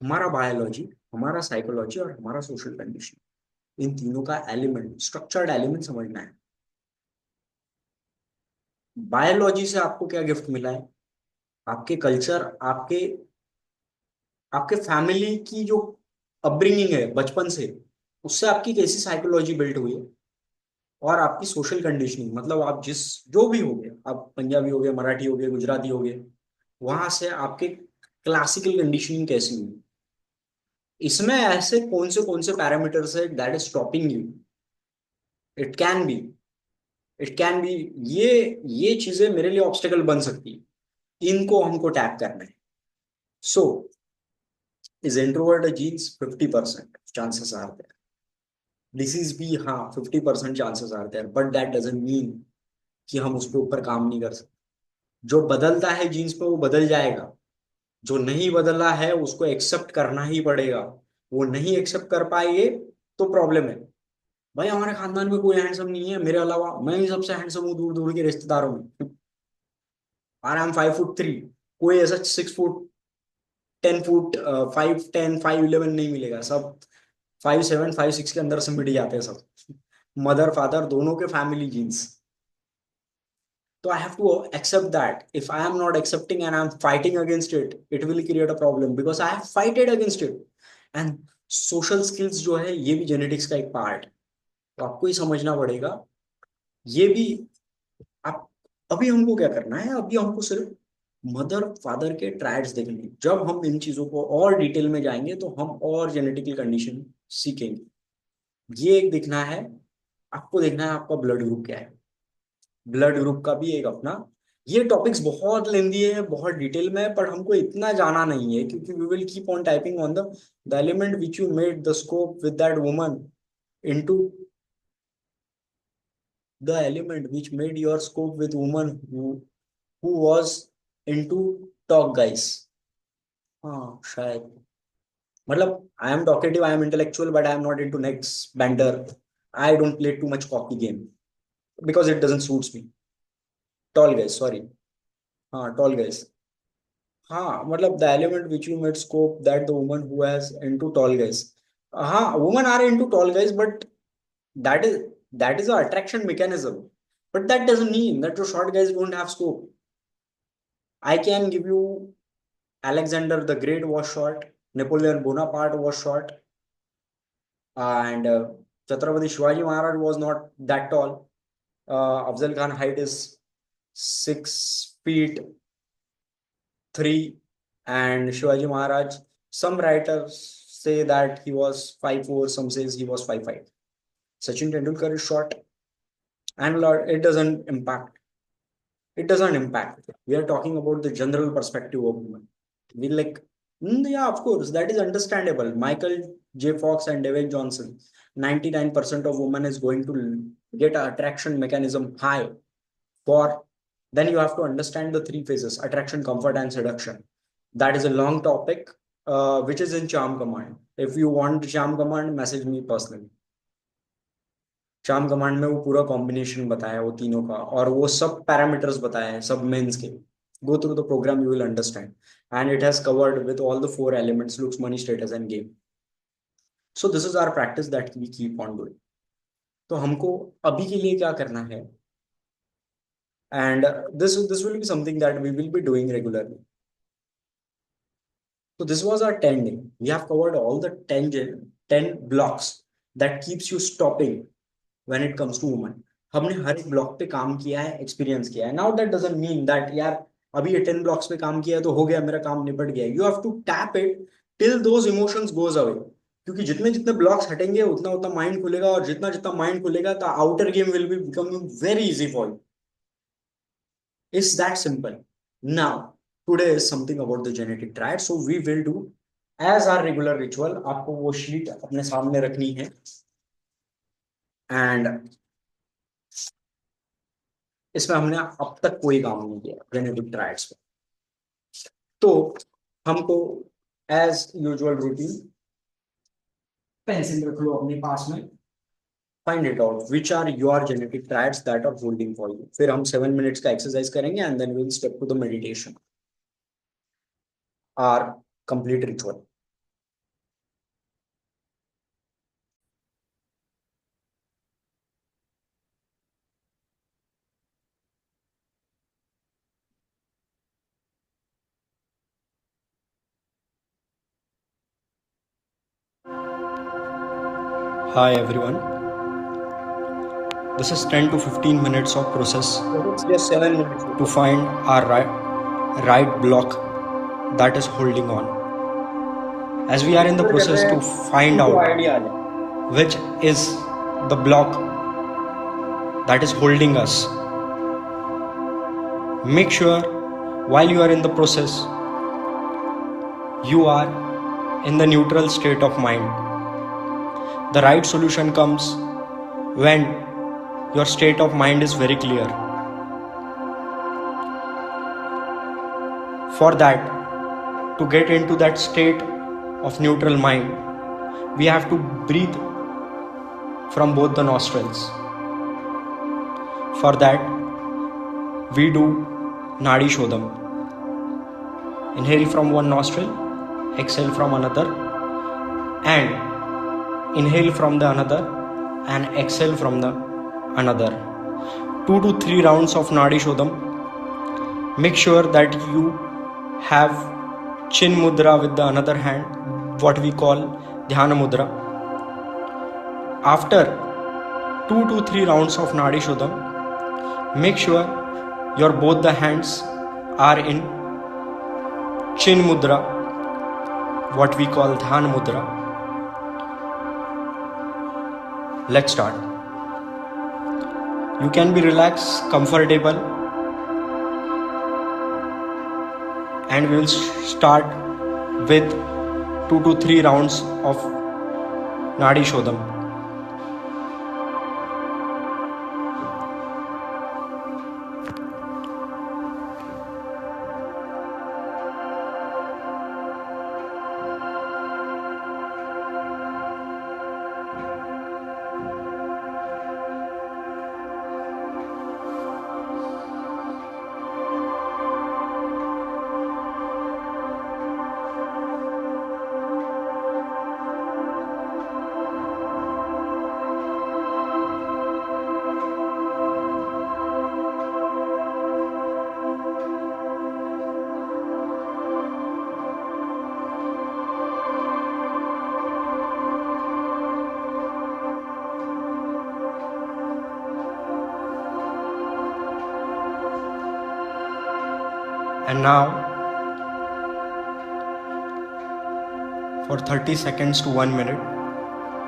हमारा बायोलॉजी, हमारा साइकोलॉजी और हमारा सोशल कंडीशन, इन तीनों का एलिमेंट, स्ट्रक्चर्ड एलिमेंट समझना है। बायोलॉजी से आपको क्या गिफ्ट मिला है? आपके कल्चर, आपके आपके फैमिली की जो अपब्रिंगिंग है बचपन से, उससे आपकी कैसी साइकोलॉजी बिल्ड हुई है। और आपकी सोशल कंडीशनिंग, मतलब आप जिस जो भी हो गए, आप पंजाबी हो गए, मराठी हो गए, गुजराती हो गए, वहां से आपके क्लासिकल कंडीशनिंग कैसी हुई। इसमें ऐसे कौन से पैरामीटर्स है that is stopping you. It can be it can be ये ये चीजें मेरे लिए ऑब्स्टेकल बन सकती है, इनको हमको टैप करना है। So is introvert a genes? 50% chances are there. Disease भी हाँ 50% chances are there, but that doesn't mean कि हम उसके ऊपर काम नहीं कर सकते। जो बदलता है जीन्स पे वो बदल जाएगा, जो नहीं बदला है उसको एक्सेप्ट करना ही पड़ेगा। वो नहीं एक्सेप्ट कर पाएंगे तो प्रॉब्लम है। भाई हमारे खानदान में कोई हैंडसम नहीं है मेरे अलावा, मैं ही सबसे हैंडसम हूँ दूर दूर के रिश्तेदारों में। और आई एम 5'3", कोई ऐसा 6 फुट 10 फुट 5'10", 5'11" नहीं मिलेगा। सब 5'7", 5'6" के अंदर से मिट जाते हैं सब, मदर फादर दोनों के family genes. So I have to accept that. If I am not accepting and I'm fighting against it, it will create a problem because I have fighted against it. And social skills जो है ये भी genetics का एक part है, तो आपको ही समझना पड़ेगा ये भी। आप अभी हमको क्या करना है, अभी हमको सिर्फ मदर फादर के ट्रायड्स देखने हैं। जब हम इन चीजों को और डिटेल में जाएंगे तो हम और जेनेटिकल कंडीशन सीखेंगे। ये एक देखना है, आपको देखना है आपका ब्लड ग्रुप क्या है। ब्लड ग्रुप का भी एक अपना ये टॉपिक्स बहुत लेंदी है, बहुत डिटेल में है, पर हमको इतना जाना नहीं है क्योंकि we will keep on typing on the element which you made the scope with that woman into the element which made your scope with woman who was into talk guys. हाँ शायद, मतलब I am talkative, I am intellectual, but I am not into next banter. I don't play too much copy game because it doesn't suits me. Tall guys, sorry. हाँ tall guys. हाँ मतलब the element which you made scope that the woman who has into tall guys. हाँ women are into tall guys, but that is that is a attraction mechanism. But that doesn't mean that the short guys don't have scope. I can give you Alexander the Great was short, Napoleon Bonaparte was short, and Chhatrapati Shivaji Maharaj was not that tall. Afzal Khan height is 6 feet 3, and Shivaji Maharaj. Some writers say that he was 5'4", some says he was 5'5". Sachin Tendulkar is short, and it doesn't impact. It doesn't impact. We are talking about the general perspective of women. We like, yeah, of course, that is understandable. Michael J. Fox and David Johnson, 99% of women is going to get an attraction mechanism high for. Then you have to understand the three phases: attraction, comfort, and seduction. That is a long topic, which is in Charm Command. If you want Charm Command, message me personally. Charm command में वो पूरा combination बताया है वो तीनों का, और वो सब पैरामीटर्स बताए हैं सब मेंस के. Go through the program, you will understand. And it has covered with all the four elements: looks, money, status, and game. So this is our practice that we keep on doing. तो हमको अभी के लिए क्या करना है, and this will be something that we will be doing regularly. So this was our 10 day. We have covered all the 10 blocks that keeps you stopping when it comes to women. हमने हर एक block पे काम किया है, experience किया है. Now that doesn't mean that यार अभी ये 10 ब्लॉक्स पे काम किया है तो हो गया, मेरा काम निपट गया. You have to tap it till those emotions goes away, क्योंकि जितने जितने ब्लॉक्स हटेंगे उतना उतना माइंड खुलेगा, और जितना जितना माइंड खुलेगा the outer game will be becoming very easy for you. It's that simple. Now today is something about the genetic triad, so we will do as our regular ritual. आपको वो sheet अपने सामने रखनी है, and इसमें हमने अब तक कोई काम नहीं किया जेनेटिक ट्रायड्स पे. तो हमको एज यूजुअल रूटीन पेंसिल रख लो अपने पास में. Find it out which are your genetic triads that are holding for you. फिर हम 7 मिनट्स का एक्सरसाइज करेंगे and then will step to the meditation, our complete ritual. Hi everyone. This is 10 to 15 minutes of process Just 7 minutes. to find our right block that is holding on. As we are in the process to find out which is the block that is holding us, make sure while you are in the process you are in the neutral state of mind. The right solution comes when your state of mind is very clear. For that, to get into that state of neutral mind, we have to breathe from both the nostrils. For that, we do Nadi Shodham. Inhale from one nostril, exhale from another, and inhale from the another and exhale from the another. 2 to 3 rounds of Nadi Shodham. Make sure that you have chin mudra with the another hand, what we call dhyana mudra. After 2 to 3 rounds of Nadi Shodham, make sure your both the hands are in chin mudra, what we call dhyana mudra. Let's start. You can be relaxed, comfortable, and we will start with 2 to 3 rounds of Nadi Shodham. And now, for 30 seconds to 1 minute,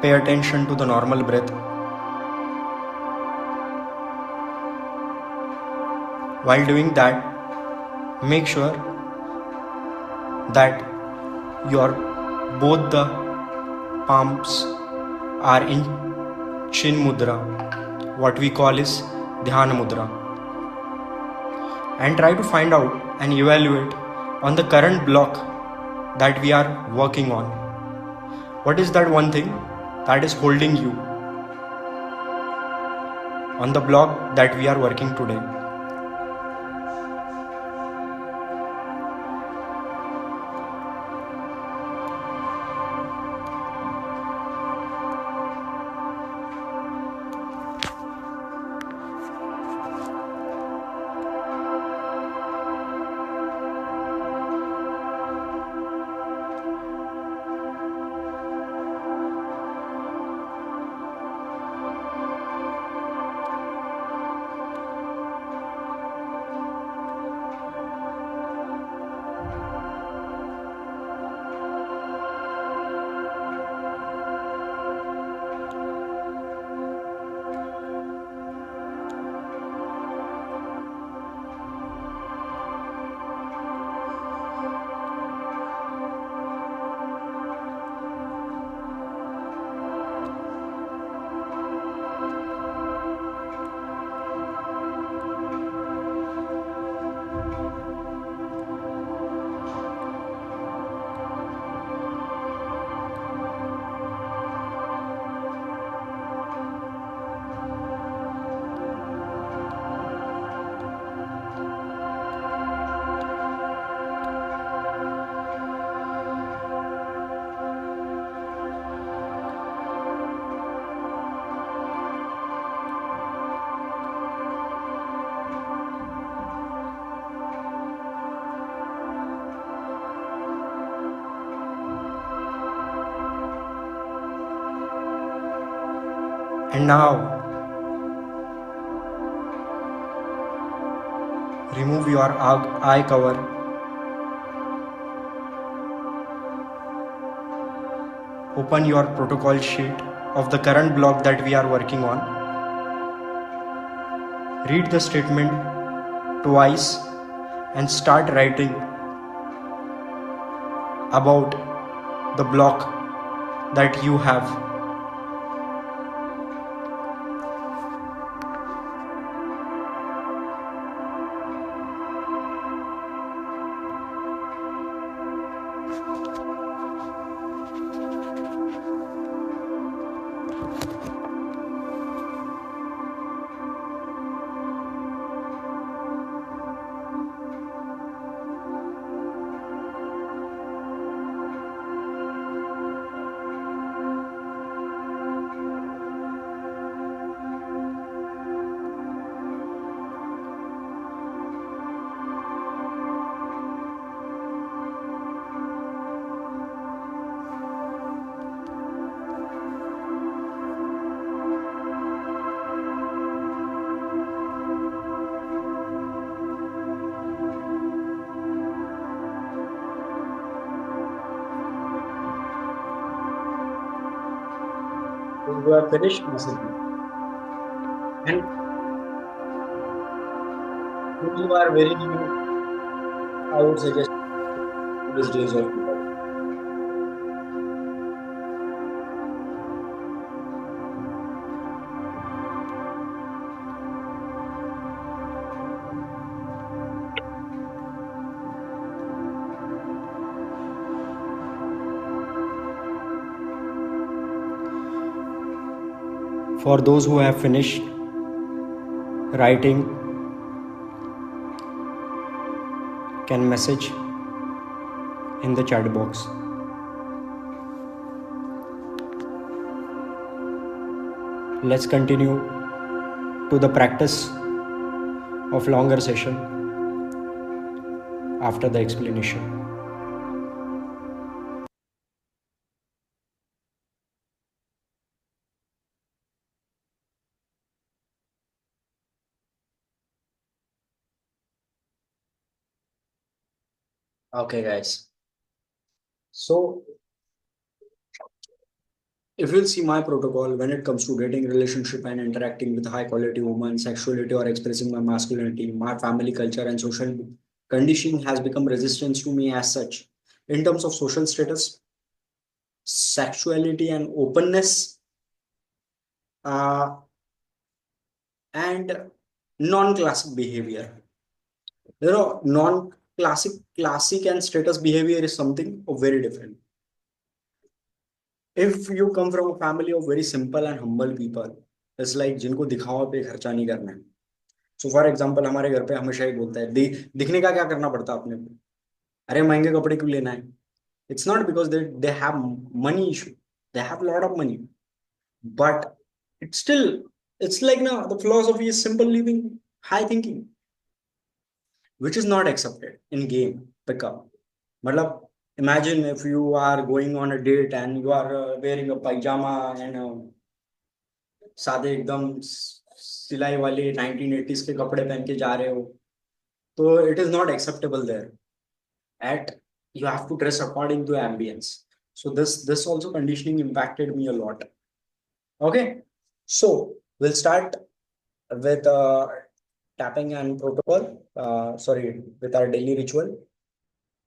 pay attention to the normal breath. While doing that, make sure that your both the palms are in chin mudra, what we call is dhyana mudra, and try to find out and evaluate on the current block that we are working on. What is that one thing that is holding you on the block that we are working today? And now, remove your eye cover. Open your protocol sheet of the current block that we are working on. Read the statement twice and start writing about the block that you have. You are finished messaging. And if you are very new, I would suggest happiest days of your life. For those who have finished writing, can message in the chat box. Let's continue to the practice of longer session after the explanation. Okay, guys. So, if you'll see my protocol when it comes to dating, relationship, and interacting with high quality women, sexuality, or expressing my masculinity, my family culture and social conditioning has become resistance to me as such. In terms of social status, sexuality, and openness, uh, and non-classic behavior. Non-classic and status behavior is something very different. If you come from a family of very simple and humble people, it's like जिनको दिखावा पे खर्चा नहीं करना है. So for example, हमारे घर पे हमेशा ही बोलता है दिखने का क्या करना पड़ता है अपने को. अरे महंगे कपड़े क्यों लेना है. It's not because they have money issue. They have a lot of money, but it's still, it's like now the philosophy is simple living, high thinking, which is not accepted in game pickup. मतलब imagine if you are going on a date and you are wearing a pajama and सादे एकदम सिलाई वाले 1980s के कपड़े पहन के जा रहे हो, तो it is not acceptable there. At you have to dress according to ambience. So this also conditioning impacted me a lot. Okay, so we'll start with tapping and protocol. Sorry, with our daily ritual,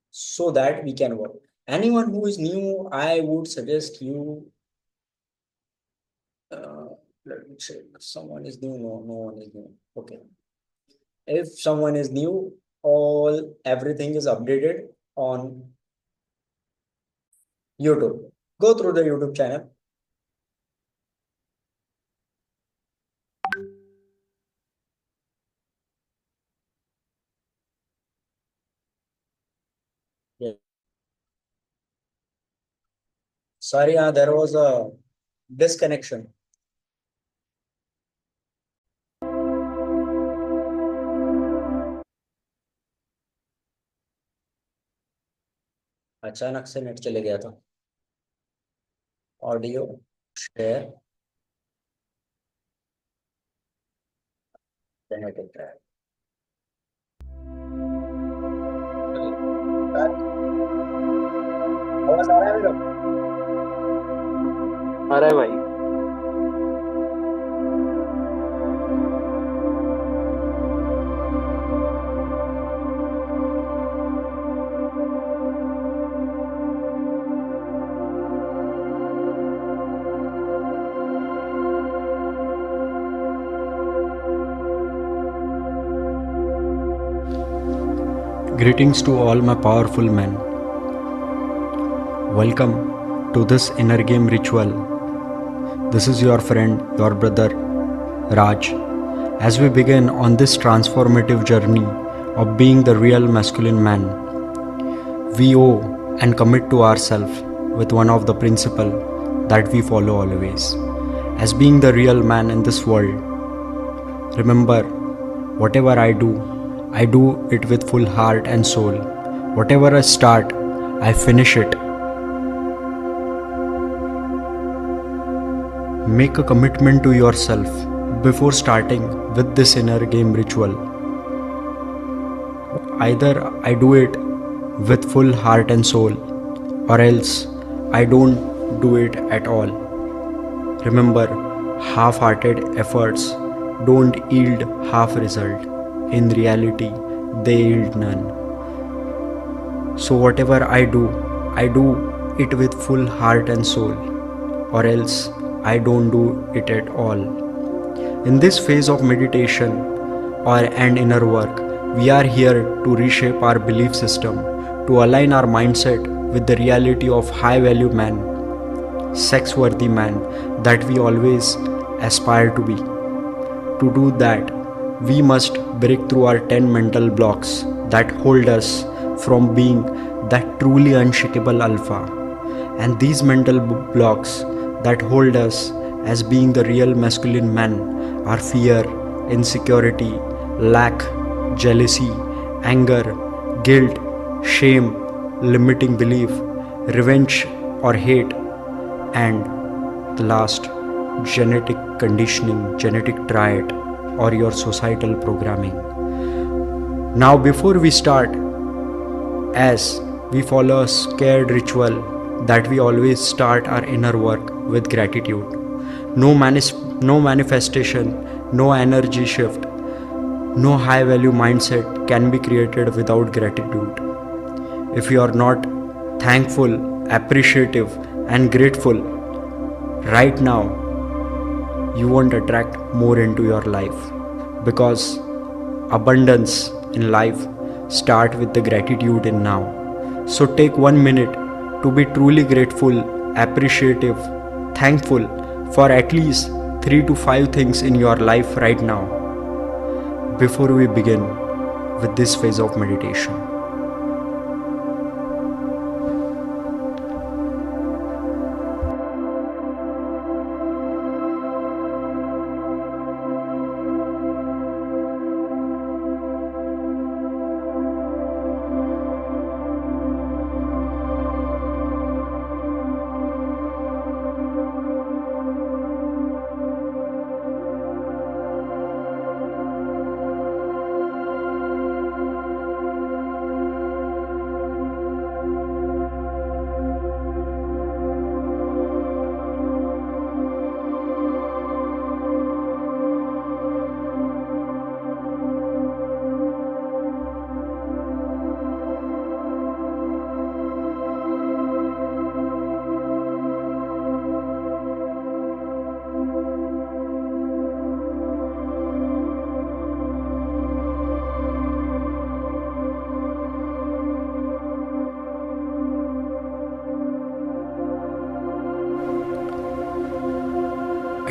so that we can work. Anyone who is new, I would suggest you. Let me check. Someone is new. No, no one is new. Okay. If someone is new, everything is updated on YouTube. Go through the YouTube channel. Yeah. Sorry, there was a disconnection. अचानक से net चले गया था. Audio share generated है. आवाज आ रहा है मेरा? आ रहा है भाई. Greetings to all my powerful men. Welcome to this inner game ritual. This is your friend, your brother, Raj. As we begin on this transformative journey of being the real masculine man, we owe and commit to ourselves with one of the principles that we follow always. As being the real man in this world, remember, whatever I do it with full heart and soul. Whatever I start, I finish it. Make a commitment to yourself before starting with this inner game ritual. Either I do it with full heart and soul, or else I don't do it at all. Remember, half-hearted efforts don't yield half result. In reality, they yield none. So whatever I do it with full heart and soul, or else I don't do it at all. In this phase of meditation or and inner work, we are here to reshape our belief system, to align our mindset with the reality of high value man, sex worthy man that we always aspire to be. To do that, we must break through our 10 mental blocks that hold us from being that truly unshakable alpha. And these mental blocks that hold us as being the real masculine man are fear, insecurity, lack, jealousy, anger, guilt, shame, limiting belief, revenge or hate, and the last, genetic conditioning, genetic trait, or your societal programming. Now, before we start, as we follow a scared ritual that we always start our inner work with gratitude. No manifestation, no energy shift, no high value mindset can be created without gratitude. If you are not thankful, appreciative, and grateful right now, you won't attract more into your life, because abundance in life start with the gratitude in now. So take 1 minute to be truly grateful, appreciative, thankful for at least 3 to 5 things in your life right now before we begin with this phase of meditation.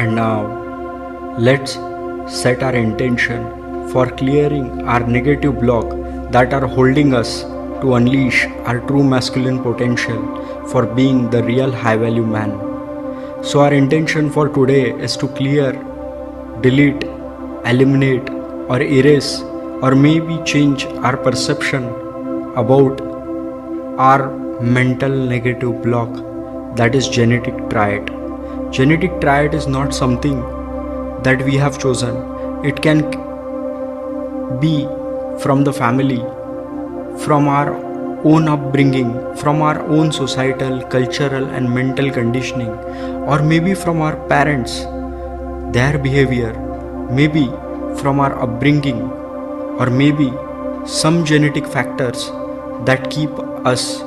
And now, let's set our intention for clearing our negative block that are holding us to unleash our true masculine potential for being the real high value man. So our intention for today is to clear, delete, eliminate, or erase, or maybe change our perception about our mental negative block, that is genetic trait. Genetic trait is not something that we have chosen. It can be from the family, from our own upbringing, from our own societal, cultural, and mental conditioning, or maybe from our parents, their behavior, maybe from our upbringing, or maybe some genetic factors that keep us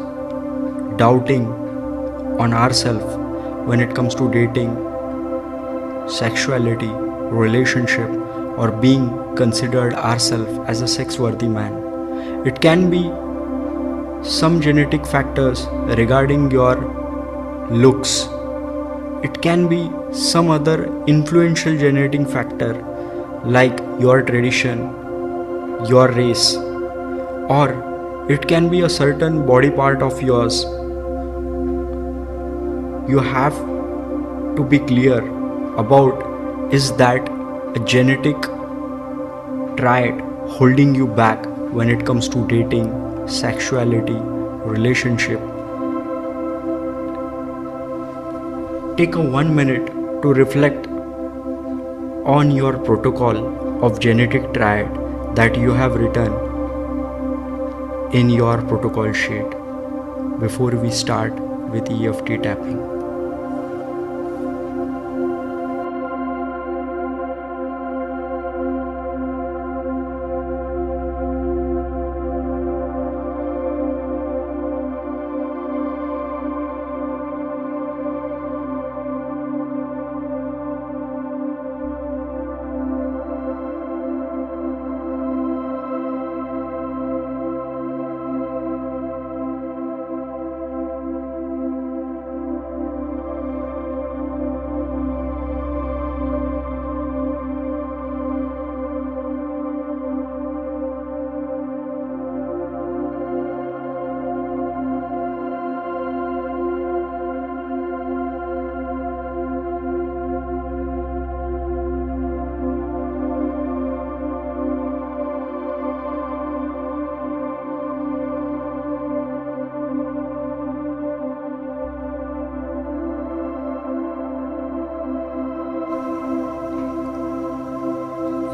doubting on ourselves when it comes to dating, sexuality, relationship, or being considered ourselves as a sex worthy man. It can be some genetic factors regarding your looks. It can be some other influential genetic factor like your tradition, your race, or it can be a certain body part of yours. You have to be clear about, is that a genetic trait holding you back when it comes to dating, sexuality, relationship. Take a 1 minute to reflect on your protocol of genetic trait that you have written in your protocol sheet before we start with EFT tapping.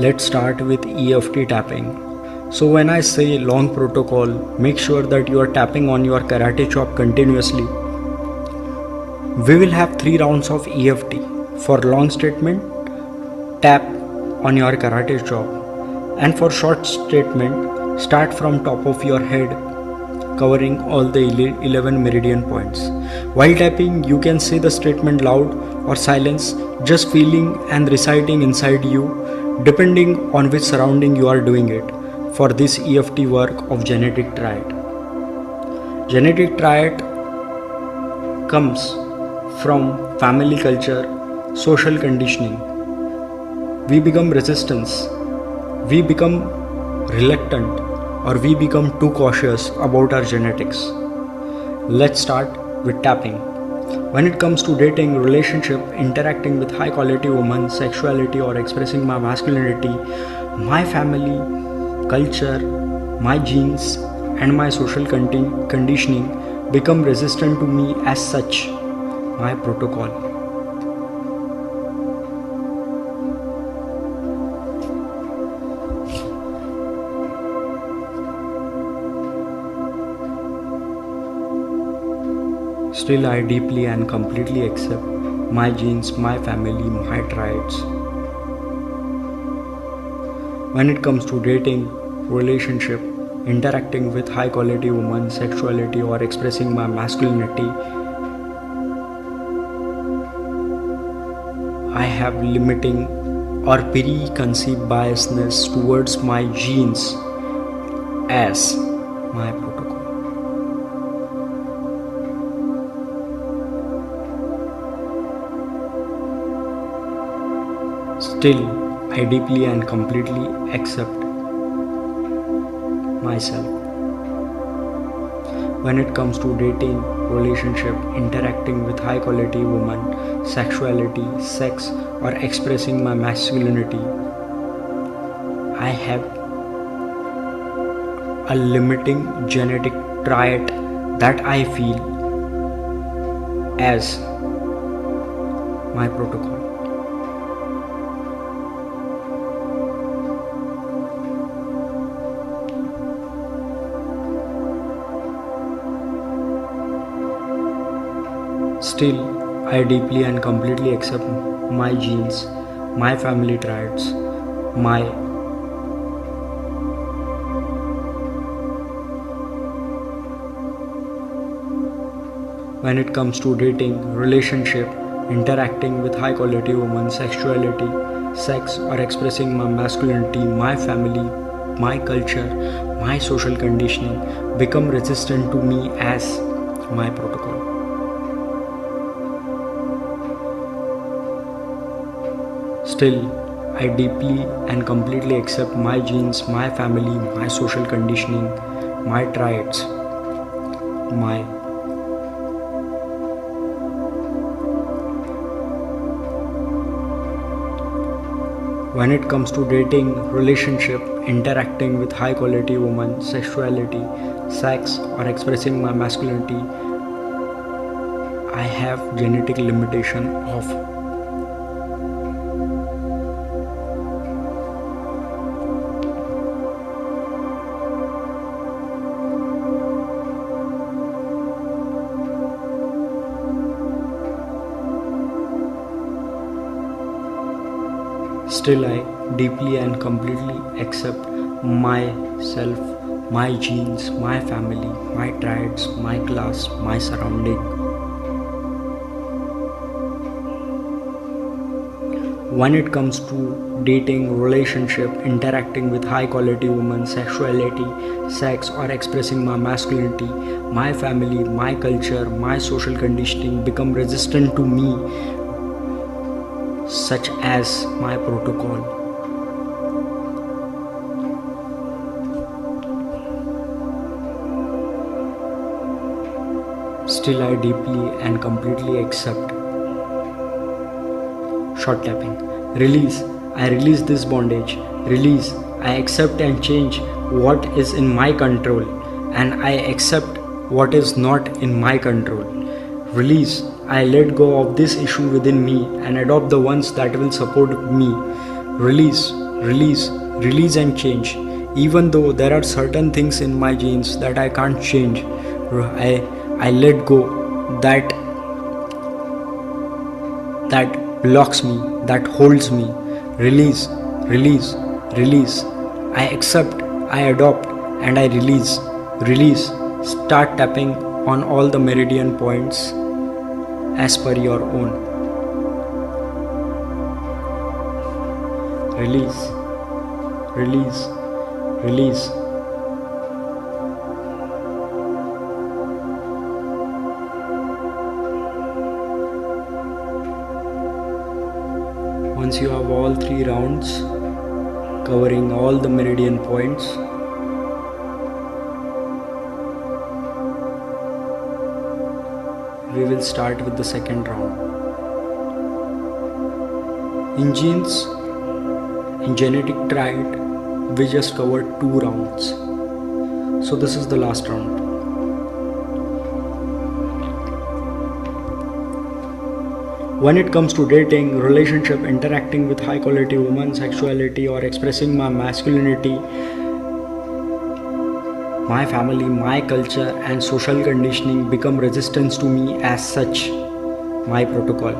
Let's start with EFT tapping. So when I say long protocol, make sure that you are tapping on your karate chop continuously. We will have 3 rounds of EFT. For long statement, tap on your karate chop. And for short statement, start from top of your head, covering all the 11 meridian points. While tapping, you can say the statement loud or silence, just feeling and reciting inside you, depending on which surrounding you are doing it. For this EFT work of genetic triad. Genetic triad comes from family culture, social conditioning. We become resistance, we become reluctant, or we become too cautious about our genetics. Let's start with tapping. When it comes to dating, relationship, interacting with high quality women, sexuality, or expressing my masculinity, my family, culture, my genes, and my social conditioning become resistant to me as such. My protocol. Still, I deeply and completely accept my genes, my family, my tribes. When it comes to dating, relationship, interacting with high quality women, sexuality, or expressing my masculinity, I have limiting or preconceived biasness towards my genes as my protocol. Still, I deeply and completely accept myself. When it comes to dating, relationship, interacting with high quality women, sexuality, sex, or expressing my masculinity, I have a limiting genetic trait that I feel as my protocol. Still, I deeply and completely accept my genes, my family traits, my when it comes to dating, relationship, interacting with high quality women, sexuality, sex, or expressing my masculinity, my family, my culture, my social conditioning become resistant to me as my protocol. Still, I deeply and completely accept my genes, my family, my social conditioning, my traits, my when it comes to dating, relationship, interacting with high quality women, sexuality, sex, or expressing my masculinity, I have genetic limitation of Still, I deeply and completely accept myself, my genes, my family, my traits, my class, my surrounding. When it comes to dating, relationship, interacting with high quality women, sexuality, sex, or expressing my masculinity, my family, my culture, my social conditioning become resistant to me, such as my protocol. Still, I deeply and completely accept short tapping. Release. I release this bondage. Release. I accept and change what is in my control, and I accept what is not in my control. Release. I let go of this issue within me and adopt the ones that will support me. Release. Release, release and change. Even though there are certain things in my genes that I can't change, I let go that that blocks me, that holds me. Release, release, release. I accept, I adopt, and I release. Release. Start tapping on all the meridian points as per your own. Release, release, release. Once you have all 3 rounds covering all the meridian points, we will start with the second round. In genes, in genetic trait, we just covered 2 rounds. So this is the last round. When it comes to dating, relationship, interacting with high quality women, sexuality, or expressing my masculinity, my family, my culture, and social conditioning become resistance to me as such. My protocol.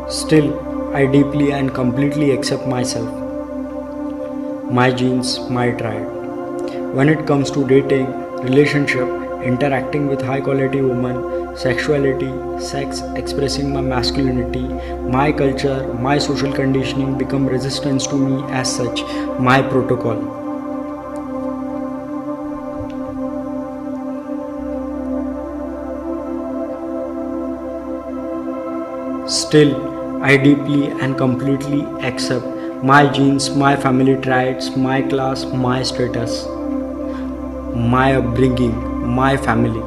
Still, I deeply and completely accept myself, my genes, my tribe. When it comes to dating, relationship, interacting with high quality women, sexuality, sex, expressing my masculinity, my culture, my social conditioning become resistance to me as such. My protocol. Still, I deeply and completely accept my genes, my family traits, my class, my status, my upbringing, my family.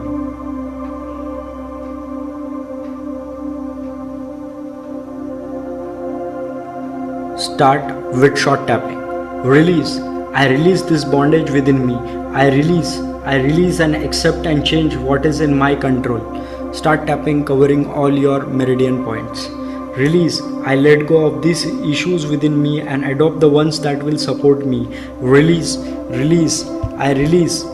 Start with short tapping. Release. I release this bondage within me. I release and accept and change what is in my control. Start tapping, covering all your meridian points. Release. I let go of these issues within me and adopt the ones that will support me. Release. Release. I release.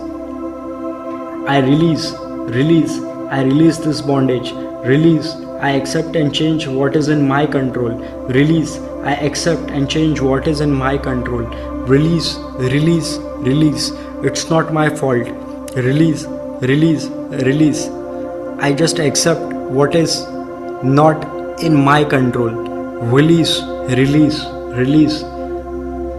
I release. Release. I release this bondage. Release. I accept and change what is in my control. Release. I accept and change what is in my control. Release. Release. Release. It's not my fault. Release. Release. Release. I just accept what is not in my control. Release. Release. Release.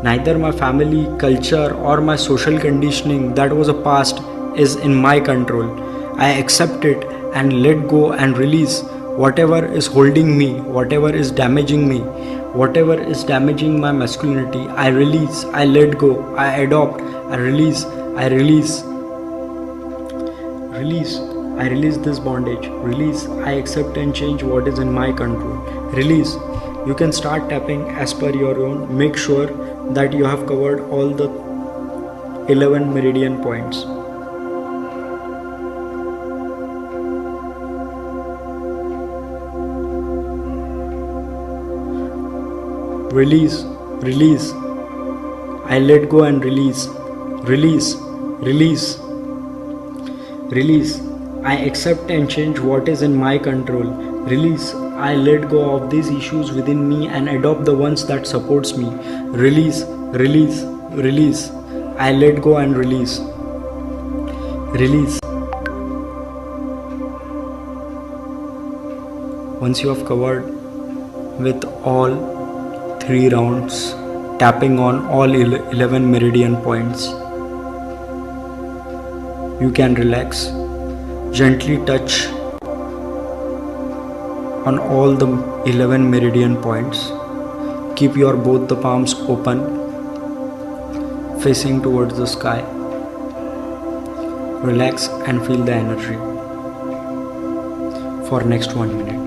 Neither my family, culture, or my social conditioning that was a past is in my control. I accept it and let go and release whatever is holding me, whatever is damaging me, whatever is damaging my masculinity. I release, I let go, I adopt, I release, I release. Release. I release this bondage. Release. I accept and change what is in my control. Release. You can start tapping as per your own. Make sure that you have covered all the 11 meridian points. Release. Release. I let go and release. Release. Release. Release. I accept and change what is in my control. Release. I let go of these issues within me and adopt the ones that supports me. Release. Release. Release. I let go and release. Release. Once you have covered with all 3 rounds, tapping on all 11 meridian points, you can relax. Gently touch on all the 11 meridian points. Keep your both the palms open, facing towards the sky. Relax and feel the energy for next 1 minute.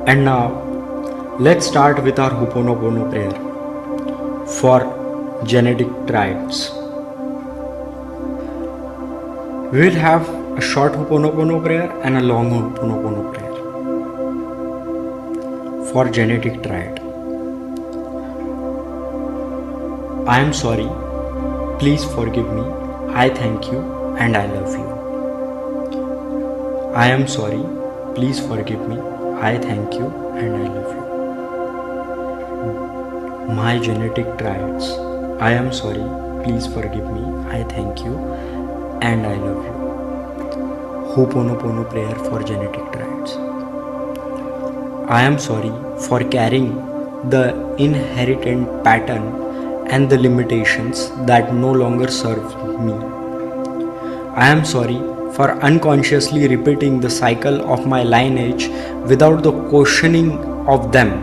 And now, let's start with our Ho'oponopono prayer for genetic traits. We will have a short Ho'oponopono prayer and a long Ho'oponopono prayer. For genetic trait. I am sorry, please forgive me, I thank you and I love you. I am sorry, please forgive me, I thank you and I love you. My genetic traits. I am sorry, please forgive me, I thank you and I love you. Ho'oponopono prayer for genetic traits. I am sorry for carrying the inherent pattern and the limitations that no longer serve me. I am sorry for unconsciously repeating the cycle of my lineage without the questioning of them,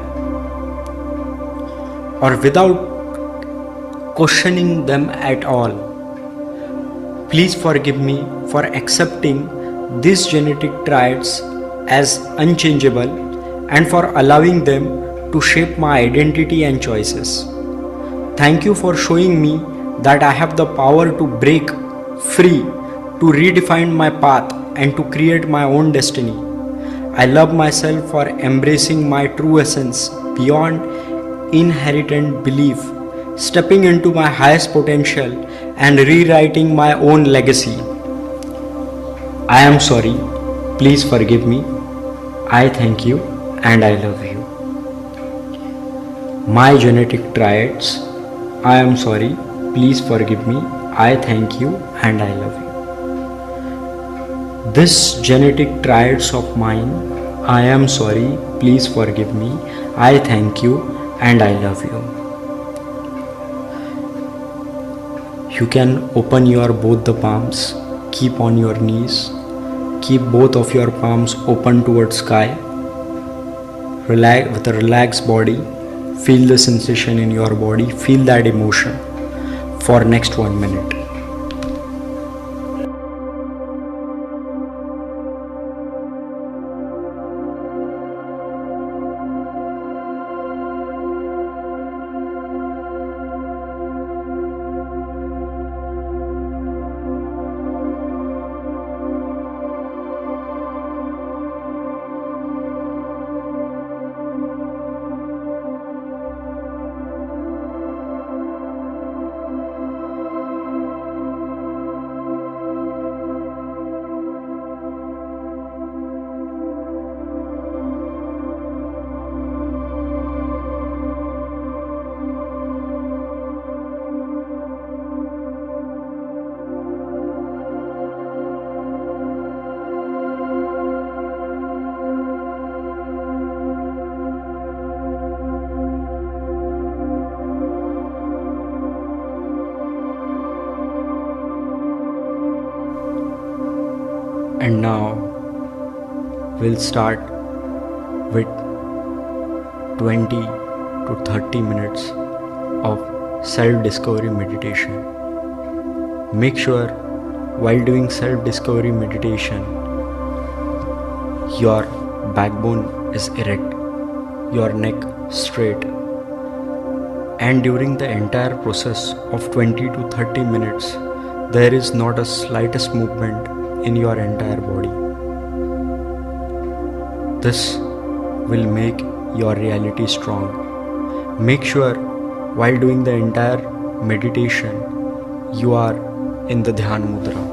or without questioning them at all. Please forgive me for accepting these genetic traits as unchangeable and for allowing them to shape my identity and choices. Thank you for showing me that I have the power to break free, to redefine my path and to create my own destiny. I love myself for embracing my true essence beyond inherent belief, stepping into my highest potential and rewriting my own legacy. I am sorry, please forgive me, I thank you and I love you. My genetic traits. I am sorry, please forgive me, I thank you and I love you. This genetic traits of mine, I am sorry, please forgive me, I thank you and I love you. You can open your both the palms, keep on your knees, keep both of your palms open towards sky. Relax with a relaxed body. Feel the sensation in your body, feel that emotion for next 1 minute. And now we'll start with 20 to 30 minutes of self-discovery meditation. Make sure while doing self-discovery meditation, your backbone is erect, your neck straight, and during the entire process of 20 to 30 minutes, there is not a slightest movement in your entire body. This will make your reality strong. Make sure while doing the entire meditation, you are in the Dhyan Mudra.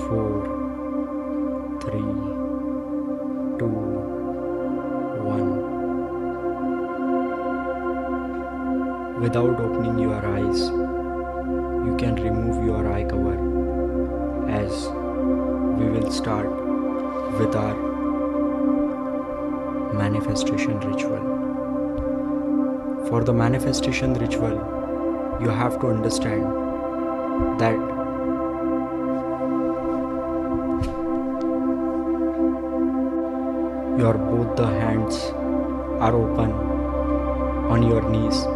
4, 3, 2, 1. Without opening your eyes, you can remove your eye cover as we will start with our manifestation ritual. For the manifestation ritual, you have to understand that your both the hands are open on your knees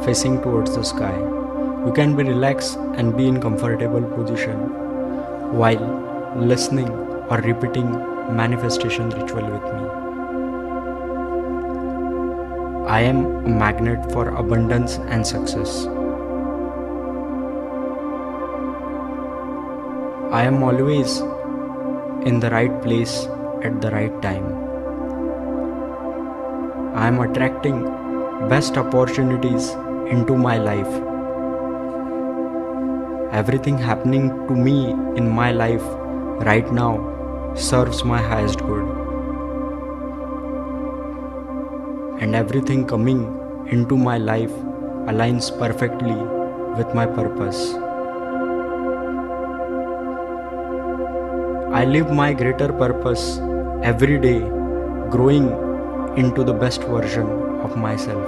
facing towards the sky. You can be relaxed and be in comfortable position while listening or repeating manifestation ritual with me. I am a magnet for abundance and success. I am always in the right place at the right time. I am attracting best opportunities into my life. Everything happening to me in my life right now serves my highest good. And everything coming into my life aligns perfectly with my purpose. I live my greater purpose every day, growing into the best version of myself.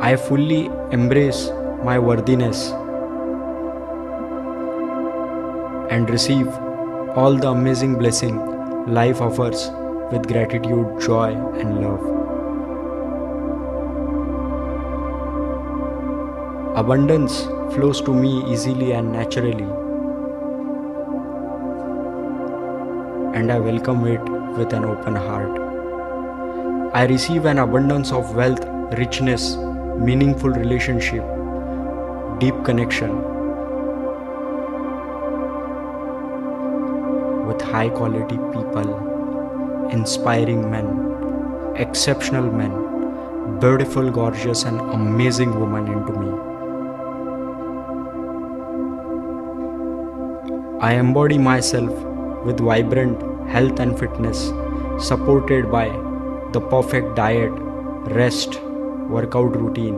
I fully embrace my worthiness and receive all the amazing blessing life offers with gratitude, joy, and love. Abundance flows to me easily and naturally, and I welcome it with an open heart. I receive an abundance of wealth, richness, meaningful relationship, deep connection with high quality people, inspiring men, exceptional men, beautiful, gorgeous, and amazing women into me. I embody myself with vibrant health and fitness, supported by the perfect diet, rest, workout routine,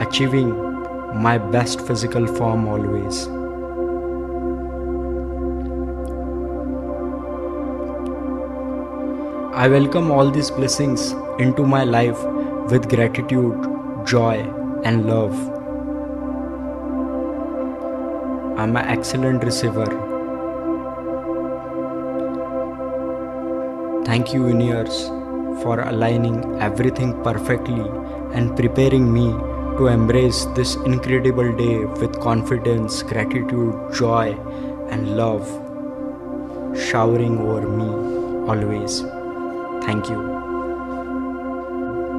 achieving my best physical form always. I welcome all these blessings into my life with gratitude, joy, and love. I'm an excellent receiver. Thank you, universe, for aligning everything perfectly and preparing me to embrace this incredible day with confidence, gratitude, joy, and love showering over me always. Thank you.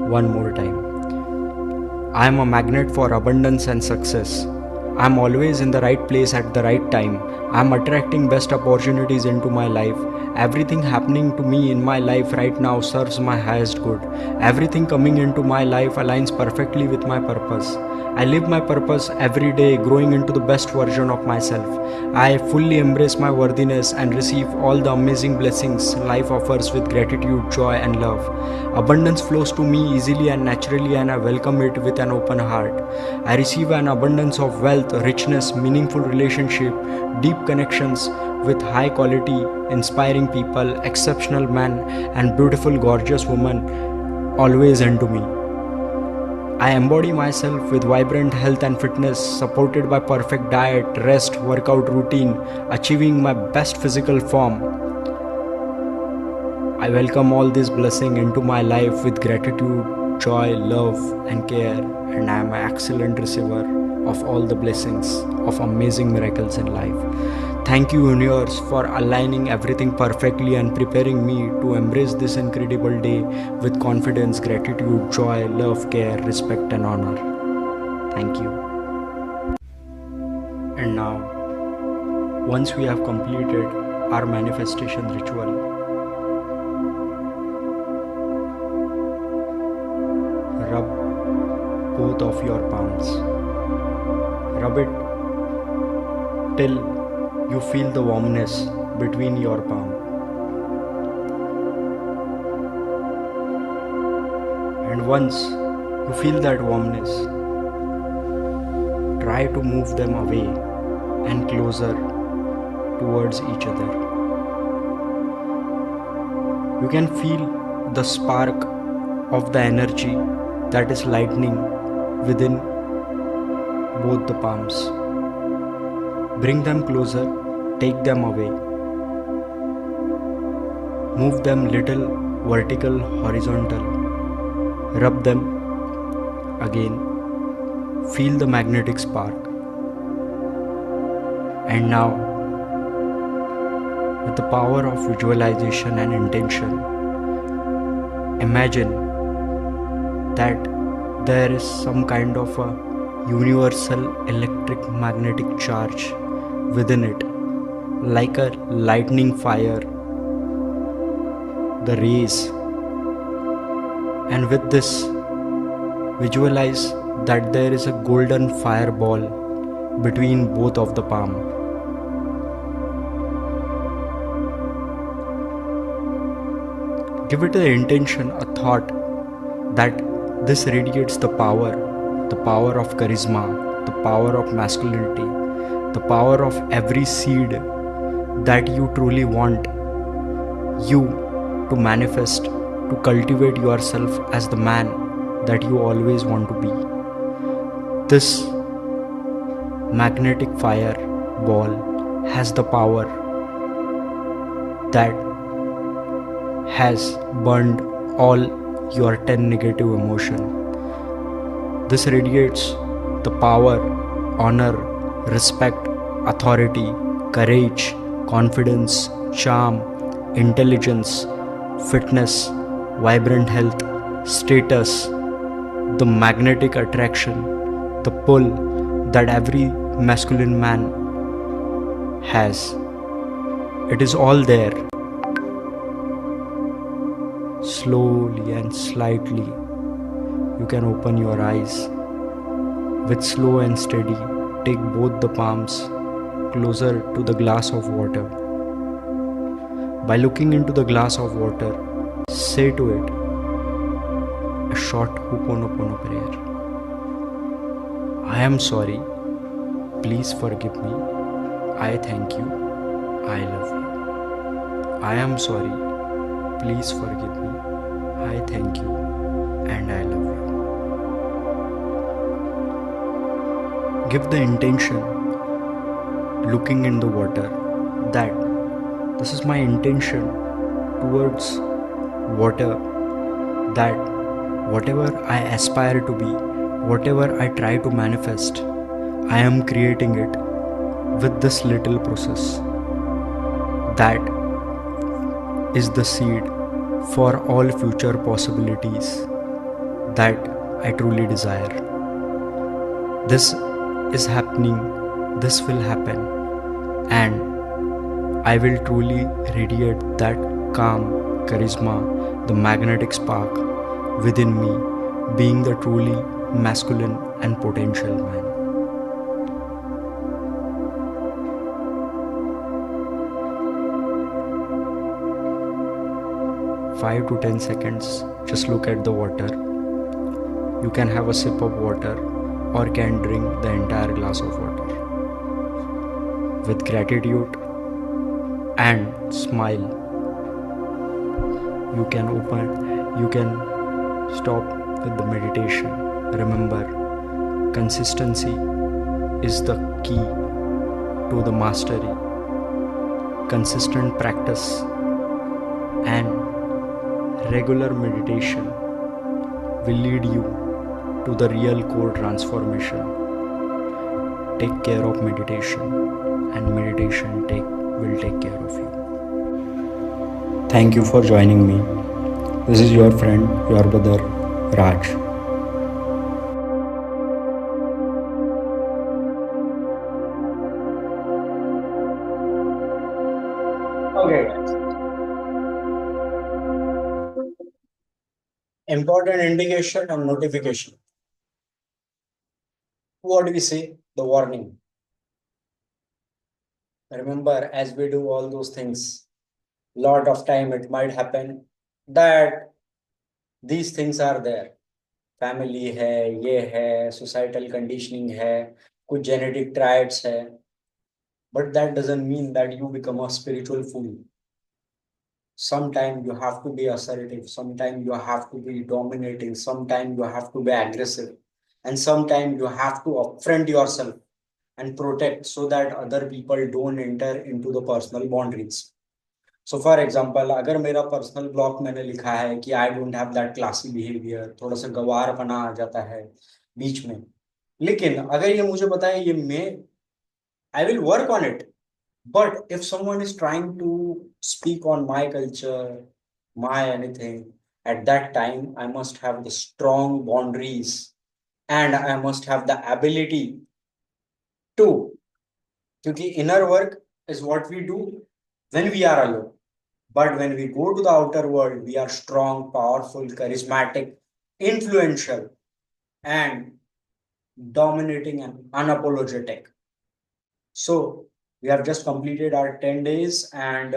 One more time. I am a magnet for abundance and success. I am always in the right place at the right time. I am attracting best opportunities into my life. Everything happening to me in my life right now serves my highest good. Everything coming into my life aligns perfectly with my purpose. I live my purpose every day, growing into the best version of myself. I fully embrace my worthiness and receive all the amazing blessings life offers with gratitude, joy, and love. Abundance flows to me easily and naturally, and I welcome it with an open heart. I receive an abundance of wealth, richness, meaningful relationship, deep connections with high quality, inspiring people, exceptional men, and beautiful, gorgeous women always into me. I embody myself with vibrant health and fitness, supported by perfect diet, rest, workout routine, achieving my best physical form. I welcome all this blessing into my life with gratitude, joy, love, and care, and I am an excellent receiver of all the blessings of amazing miracles in life. Thank you, universe, for aligning everything perfectly and preparing me to embrace this incredible day with confidence, gratitude, joy, love, care, respect, and honor. Thank you. And now, once we have completed our manifestation ritual, both of your palms. Rub it till you feel the warmness between your palm. And once you feel that warmness, try to move them away and closer towards each other. You can feel the spark of the energy that is lightning within both the palms. Bring them closer, take them away. Move them little vertical, horizontal. Rub them again. Feel the magnetic spark. And now, with the power of visualization and intention, imagine that there is some kind of a universal electric magnetic charge within it, like a lightning fire, the rays. And with this, visualize that there is a golden fireball between both of the palm. Give it an intention, a thought that this radiates the power of charisma, the power of masculinity, the power of every seed that you truly want you to manifest, to cultivate yourself as the man that you always want to be. This magnetic fire ball has the power that has burned all your 10 negative emotion. This radiates the power, honor, respect, authority, courage, confidence, charm, intelligence, fitness, vibrant health, status, the magnetic attraction, the pull that every masculine man has. It is all there. Slowly and slightly, you can open your eyes. With slow and steady, take both the palms closer to the glass of water. By looking into the glass of water, say to it a short Ho'oponopono prayer. I am sorry. Please forgive me. I thank you. I love you. I am sorry. Please forgive me. I thank you. And I love you. Give the intention, looking in the water, that this is my intention towards water, that whatever I aspire to be, whatever I try to manifest, I am creating it with this little process. That is the seed for all future possibilities that I truly desire. This is happening, this will happen, and I will truly radiate that calm, charisma, the magnetic spark within me, being the truly masculine and potential man. 5 to 10 seconds, just look at the water. You can have a sip of water or can drink the entire glass of water. With gratitude and smile, you can stop with the meditation. Remember, consistency is the key to the mastery. Consistent practice and regular meditation will lead you to the real core transformation. Take care of meditation, and meditation will take care of you. Thank you for joining me. This is your friend, your brother, Raj. Okay, important indication and notification. what do we say? The warning. Remember, as we do all those things, lot of time it might happen that these things are there. Family है, ये है, societal conditioning है, कुछ genetic traits है, but that doesn't mean that you become a spiritual fool. Sometimes you have to be assertive, sometimes you have to be dominating, sometimes you have to be aggressive, and sometimes you have to upfront yourself and protect so that other people don't enter into the personal boundaries. So for example, अगर मेरा personal block मैंने लिखा है कि I don't have that classy behaviour, थोड़ा सा गवारपना आ जाता है बीच में, लेकिन अगर ये मुझे पता है ये मैं, I will work on it. But if someone is trying to speak on my culture, my anything, at that time I must have the strong boundaries and I must have the ability to, क्योंकि inner work is what we do when we are alone. But when we go to the outer world, we are strong, powerful, charismatic, influential, and dominating and unapologetic. So we have just completed our 10 days, and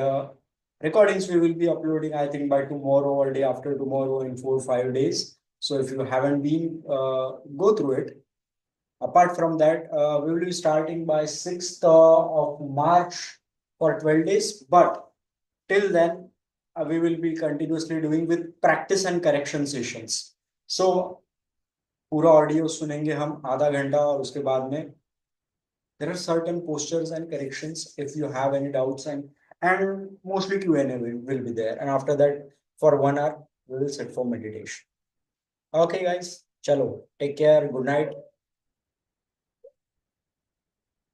recordings we will be uploading, I think, by tomorrow or day after tomorrow in 4 or 5 days. So if you haven't been, go through it. Apart from that, we will be starting by 6th of March for 12 days. But till then, we will be continuously doing with practice and correction sessions. So पूरा audio सुनेंगे हम आधा घंटा, और उसके बाद में there are certain postures and corrections if you have any doubts, and mostly Q&A will be there, and after that for 1 hour we will sit for meditation. Okay guys, chalo, take care, good night.